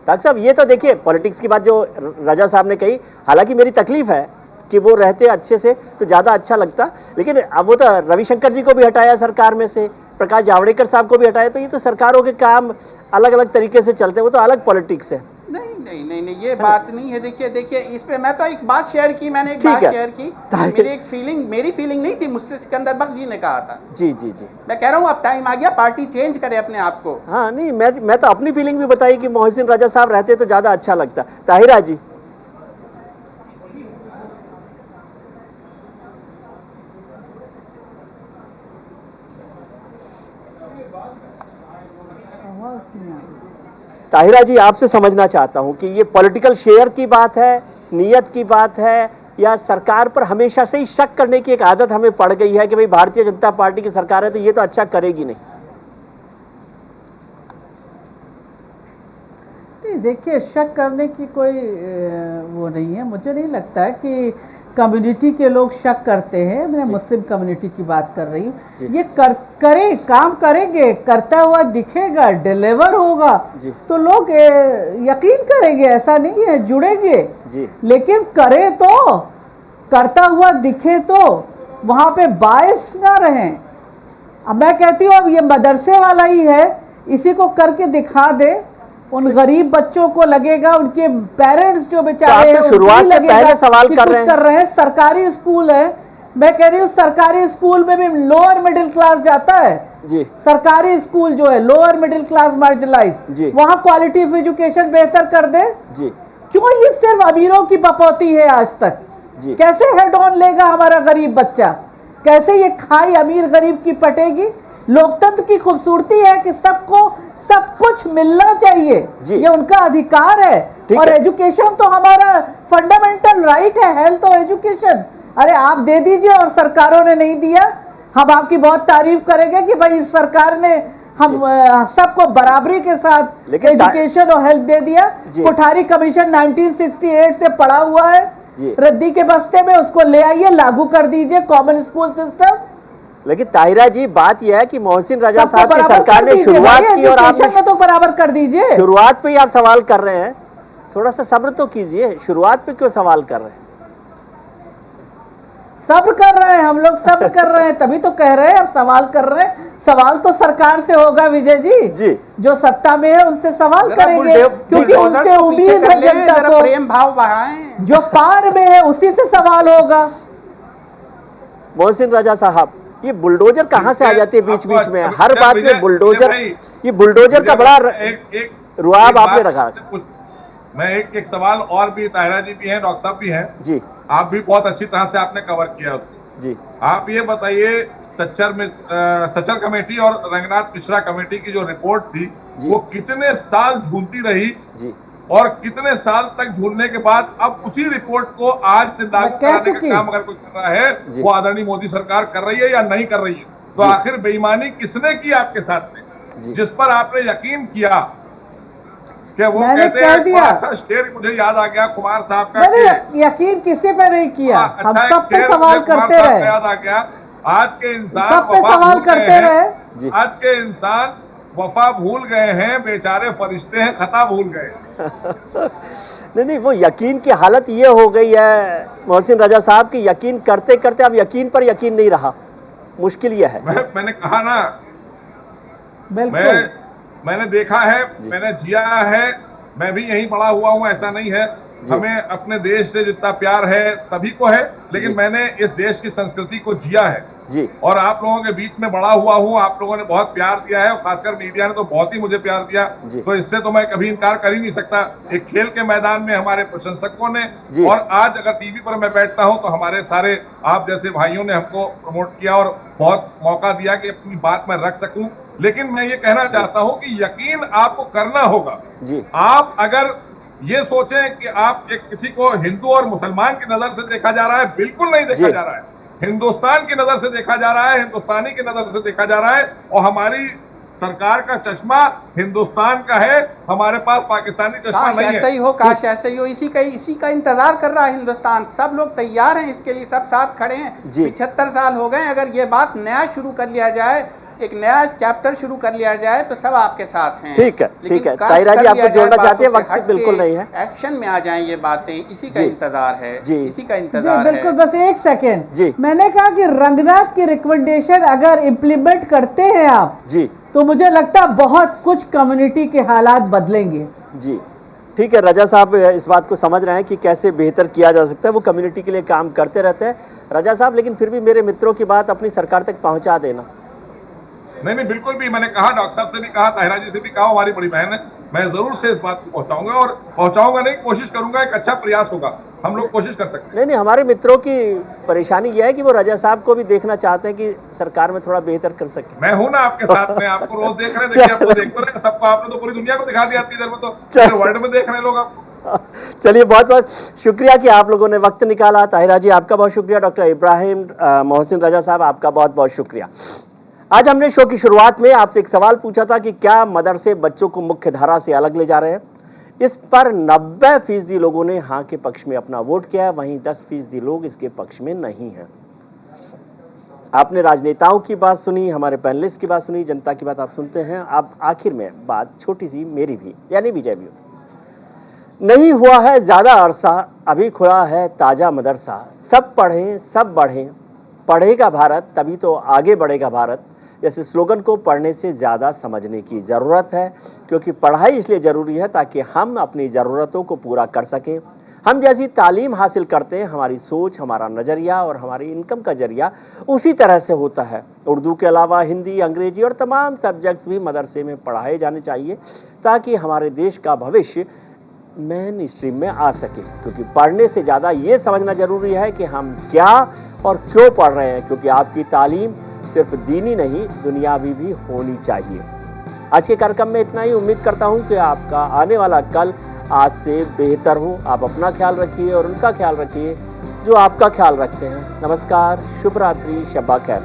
[SPEAKER 1] डॉक्टर साहब, ये तो देखिए पॉलिटिक्स की बात जो रजा साहब ने कही, हालांकि मेरी तकलीफ है कि वो रहते अच्छे से तो ज़्यादा अच्छा लगता, लेकिन अब वो तो रविशंकर जी को भी हटाया सरकार में से, प्रकाश जावड़ेकर साहब को भी हटाया, तो ये तो सरकारों के काम अलग अलग तरीके से चलते हैं, वो तो अलग पॉलिटिक्स है।
[SPEAKER 4] नहीं, ये बात नहीं है। देखिए इस पे मैं तो एक बात शेयर की, मैंने एक बात शेयर की, मेरी फीलिंग नहीं थी, मुझसे सिकंदर बख्श जी ने कहा था।
[SPEAKER 1] जी,
[SPEAKER 4] मैं कह रहा हूँ अब टाइम आ गया, पार्टी चेंज करे अपने आप को।
[SPEAKER 1] हाँ, नहीं, मैं तो अपनी फीलिंग भी बताई कि मोहसिन रजा साहब रहते तो ज़्यादा अच्छा लगता। ताहिरा जी? ताहिरा जी, आपसे समझना चाहता हूं कि ये पॉलिटिकल शेयर की बात है, नीयत की बात है, या सरकार पर हमेशा से ही शक करने की एक आदत हमें पड़ गई है कि भाई भारतीय जनता पार्टी की सरकार है तो ये तो अच्छा करेगी नहीं?
[SPEAKER 5] देखिए, शक करने की कोई वो नहीं है। मुझे नहीं लगता है कि कम्युनिटी के लोग शक करते हैं। मैं मुस्लिम कम्युनिटी की बात कर रही हूँ। ये करे काम करेंगे, करता हुआ दिखेगा, डिलीवर होगा तो लोग यकीन करेंगे, ऐसा नहीं है, जुड़ेंगे। लेकिन करे तो, करता हुआ दिखे तो वहाँ पे बायस ना रहें। अब मैं कहती हूँ अब ये मदरसे वाला ही है, इसी को करके दिखा दे, उन गरीब बच्चों को लगेगा, उनके पेरेंट्स जो बेचारे हैं
[SPEAKER 1] शुरुआत से पहले सवाल कर रहे हैं।
[SPEAKER 5] सरकारी स्कूल है, मैं कह रही हूँ सरकारी स्कूल में भी लोअर मिडिल क्लास जाता है
[SPEAKER 1] जी।
[SPEAKER 5] सरकारी स्कूल जो है लोअर मिडिल क्लास मार्जिनलाइज, वहाँ क्वालिटी ऑफ एजुकेशन बेहतर कर दे जी। क्यों ये सिर्फ अमीरों की बपौती है आज तक जी। कैसे हेड ऑन लेगा हमारा गरीब बच्चा? कैसे ये खाई अमीर गरीब की पटेगी? लोकतंत्र की खूबसूरती है कि सबको सब कुछ मिलना चाहिए, ये उनका अधिकार है। और एजुकेशन तो हमारा फंडामेंटल राइट है, हेल्थ और एजुकेशन। अरे आप दे दीजिए, और सरकारों ने नहीं दिया, हम आपकी बहुत तारीफ करेंगे कि भाई इस सरकार ने हम सबको बराबरी के साथ एजुकेशन और हेल्थ दे दिया। कोठारी कमीशन 1968 से पड़ा हुआ है, रद्दी के बस्ते में, उसको ले आइए, लागू कर दीजिए कॉमन स्कूल सिस्टम।
[SPEAKER 1] लेकिन ताहिरा जी, बात यह है कि मोहसिन रजा साहब की सरकार ने शुरुआत की और आपने
[SPEAKER 5] तो बराबर कर दीजिए।
[SPEAKER 1] शुरुआत पे ही आप सवाल कर रहे हैं, थोड़ा सा सब्र तो कीजिए। शुरुआत पे क्यों सवाल कर रहे हैं?
[SPEAKER 5] सब्र कर रहे हैं, हम लोग सब्र कर रहे हैं, तभी तो कह रहे हैं, अब सवाल कर रहे हैं। सवाल तो सरकार से होगा विजय जी, जो सत्ता में है उनसे सवाल करेंगे, क्योंकि उनसे उम्मीद है जनता को,
[SPEAKER 4] प्रेम भाव बढ़ाएं।
[SPEAKER 5] जो पार में है उसी से सवाल होगा।
[SPEAKER 1] मोहसिन रजा साहब, ये बुलडोजर कहाँ से आ जाती है बीच बीच में? हर बात में बुलडोजर, ये बुलडोजर का बड़ा रुआब आपने रखा।
[SPEAKER 6] मैं एक सवाल और भी, ताहिरा जी भी हैं, डॉक्टर साहब भी हैं
[SPEAKER 1] जी,
[SPEAKER 6] आप भी बहुत अच्छी तरह से आपने कवर किया उसको
[SPEAKER 1] जी।
[SPEAKER 6] आप ये बताइए, सच्चर कमेटी और रंगनाथ मिश्रा कमेटी की जो रिपोर्ट थी वो कितने साल झूलती रही जी, और कितने साल तक झूलने के बाद अब उसी रिपोर्ट को आज लागू कराने का काम अगर कोई कर रहा है, वो आदरणीय मोदी सरकार कर रही है या नहीं कर रही है? तो आखिर बेईमानी किसने की आपके साथ में, जिस पर आपने यकीन किया? कि वो कहते हैं, अच्छा शेर मुझे याद आ गया कुमार साहब का,
[SPEAKER 5] यकीन किसी पे नहीं किया, हम सब पे सवाल करते रहे।
[SPEAKER 6] याद आ गया, आज के इंसान
[SPEAKER 5] सब पे सवाल करते रहे।
[SPEAKER 6] आज के इंसान वफा भूल गए हैं, बेचारे फरिश्ते हैं खता भूल गए।
[SPEAKER 1] नहीं, वो यकीन की हालत ये हो गई है मोहसिन रजा साहब की, यकीन करते करते अब यकीन पर यकीन नहीं रहा। मुश्किल ये है।
[SPEAKER 6] मैंने कहा ना, मैंने देखा है, मैंने जिया है, मैं भी यहीं पड़ा हुआ हूँ, ऐसा नहीं है। हमें अपने देश से जितना प्यार है सभी को है, लेकिन मैंने इस देश की संस्कृति को जिया है।
[SPEAKER 1] जी।
[SPEAKER 6] और आप लोगों के बीच में बड़ा हुआ हूँ, आप लोगों ने बहुत प्यार दिया है और खासकर मीडिया ने तो बहुत ही मुझे प्यार दिया, तो इससे तो मैं कभी इनकार कर ही नहीं सकता। एक खेल के मैदान में हमारे प्रशंसकों ने और आज अगर टीवी पर मैं बैठता हूं तो हमारे सारे आप जैसे भाइयों ने हमको प्रमोट किया और बहुत मौका दिया कि अपनी बात मैं रख सकूं। लेकिन मैं ये कहना चाहता हूं कि यकीन आपको करना होगा जी। आप अगर ये सोचें कि आप एक किसी को हिंदू और मुसलमान की नजर से देखा जा रहा है, बिल्कुल नहीं देखा जा रहा है। हिंदुस्तान की नजर से देखा जा रहा है, हिंदुस्तानी की नजर से देखा जा रहा है और हमारी सरकार का चश्मा हिंदुस्तान का है, हमारे पास पाकिस्तानी चश्मा नहीं है।
[SPEAKER 4] ऐसा ही हो, काश ऐसा ही हो। इसी का इंतजार कर रहा है हिंदुस्तान। सब लोग तैयार हैं इसके लिए, सब साथ खड़े हैं। 75 साल हो गए, अगर ये बात नया शुरू कर लिया जाए, एक नया चैप्टर शुरू कर लिया जाए तो सब आपके साथ हैं।
[SPEAKER 1] ठीक है, ठीक है। ताहिरा जी आपको जोड़ना चाहते हैं, वक्त बिल्कुल नहीं है।
[SPEAKER 4] एक्शन में आ जाएं ये बातें, इसी का इंतजार है जी, इसी का इंतजार है।
[SPEAKER 5] बिल्कुल, बस एक सेकेंड
[SPEAKER 1] जी।
[SPEAKER 5] मैंने कहा कि रंगनाथ की रिकमेंडेशन अगर इम्प्लीमेंट करते हैं आप
[SPEAKER 1] जी,
[SPEAKER 5] तो मुझे लगता है बहुत कुछ कम्युनिटी के हालात बदलेंगे
[SPEAKER 1] जी। ठीक है, रजा साहब इस बात को समझ रहे हैं कि कैसे बेहतर किया जा सकता है, वो कम्युनिटी के लिए काम करते रहते हैं रजा साहब। लेकिन फिर भी मेरे मित्रों की बात अपनी सरकार तक पहुंचा देना।
[SPEAKER 6] नहीं, बिल्कुल भी। मैंने कहा, डॉक्टर साहब से भी कहा, ताहिरा जी से भी कहा, हमारी बड़ी बहन है, मैं जरूर से इस बात को पहुंचाऊंगा और पहुंचाऊंगा नहीं, कोशिश करूंगा। एक अच्छा प्रयास होगा, हम लोग कोशिश कर सकते हैं।
[SPEAKER 1] नहीं, हमारे मित्रों की परेशानी यह है कि वो रजा साहब को भी देखना चाहते हैं कि सरकार में थोड़ा बेहतर कर सके।
[SPEAKER 6] मैं हूं ना आपके साथ में, आपको रोज देख रहे हैं, देखिए आपको देखते रहे सबको। आपने तो पूरी दुनिया को दिखा दिया, इधर में तो वर्ल्ड में देख रहे हैं लोग आपको।
[SPEAKER 1] चलिए, बहुत बहुत शुक्रिया कि आप लोगों ने वक्त निकाला। ताहिरा जी आपका बहुत शुक्रिया, डॉक्टर इब्राहिम मोहसिन रजा साहब आपका बहुत बहुत शुक्रिया। आज हमने शो की शुरुआत में आपसे एक सवाल पूछा था कि क्या मदरसे बच्चों को मुख्य धारा से अलग ले जा रहे हैं। इस पर 90% लोगों ने हाँ के पक्ष में अपना वोट किया है, वहीं 10% लोग इसके पक्ष में नहीं हैं। आपने राजनेताओं की बात सुनी, हमारे पैनलिस्ट की बात सुनी, जनता की बात आप सुनते हैं। अब आखिर में बात छोटी सी मेरी भी, यानी विजय भी नहीं हुआ है ज़्यादा अरसा, अभी खुला है ताज़ा मदरसा। सब पढ़ें सब बढ़ें, पढ़ेगा भारत तभी तो आगे बढ़ेगा भारत। जैसे स्लोगन को पढ़ने से ज़्यादा समझने की ज़रूरत है, क्योंकि पढ़ाई इसलिए ज़रूरी है ताकि हम अपनी ज़रूरतों को पूरा कर सकें। हम जैसी तालीम हासिल करते हैं, हमारी सोच, हमारा नज़रिया और हमारी इनकम का जरिया उसी तरह से होता है। उर्दू के अलावा हिंदी, अंग्रेजी और तमाम सब्जेक्ट्स भी मदरसे में पढ़ाए जाने चाहिए ताकि हमारे देश का भविष्य मेन स्ट्रीम में आ सके। क्योंकि पढ़ने से ज़्यादा ये समझना ज़रूरी है कि हम क्या और क्यों पढ़ रहे हैं, क्योंकि आपकी तालीम सिर्फ दीनी नहीं दुनियावी भी होनी चाहिए। आज के कार्यक्रम में इतना ही। उम्मीद करता हूँ कि आपका आने वाला कल आज से बेहतर हो। आप अपना ख्याल रखिए और उनका ख्याल रखिए जो आपका ख्याल रखते हैं। नमस्कार, शुभ रात्रि, शब्बा खैर।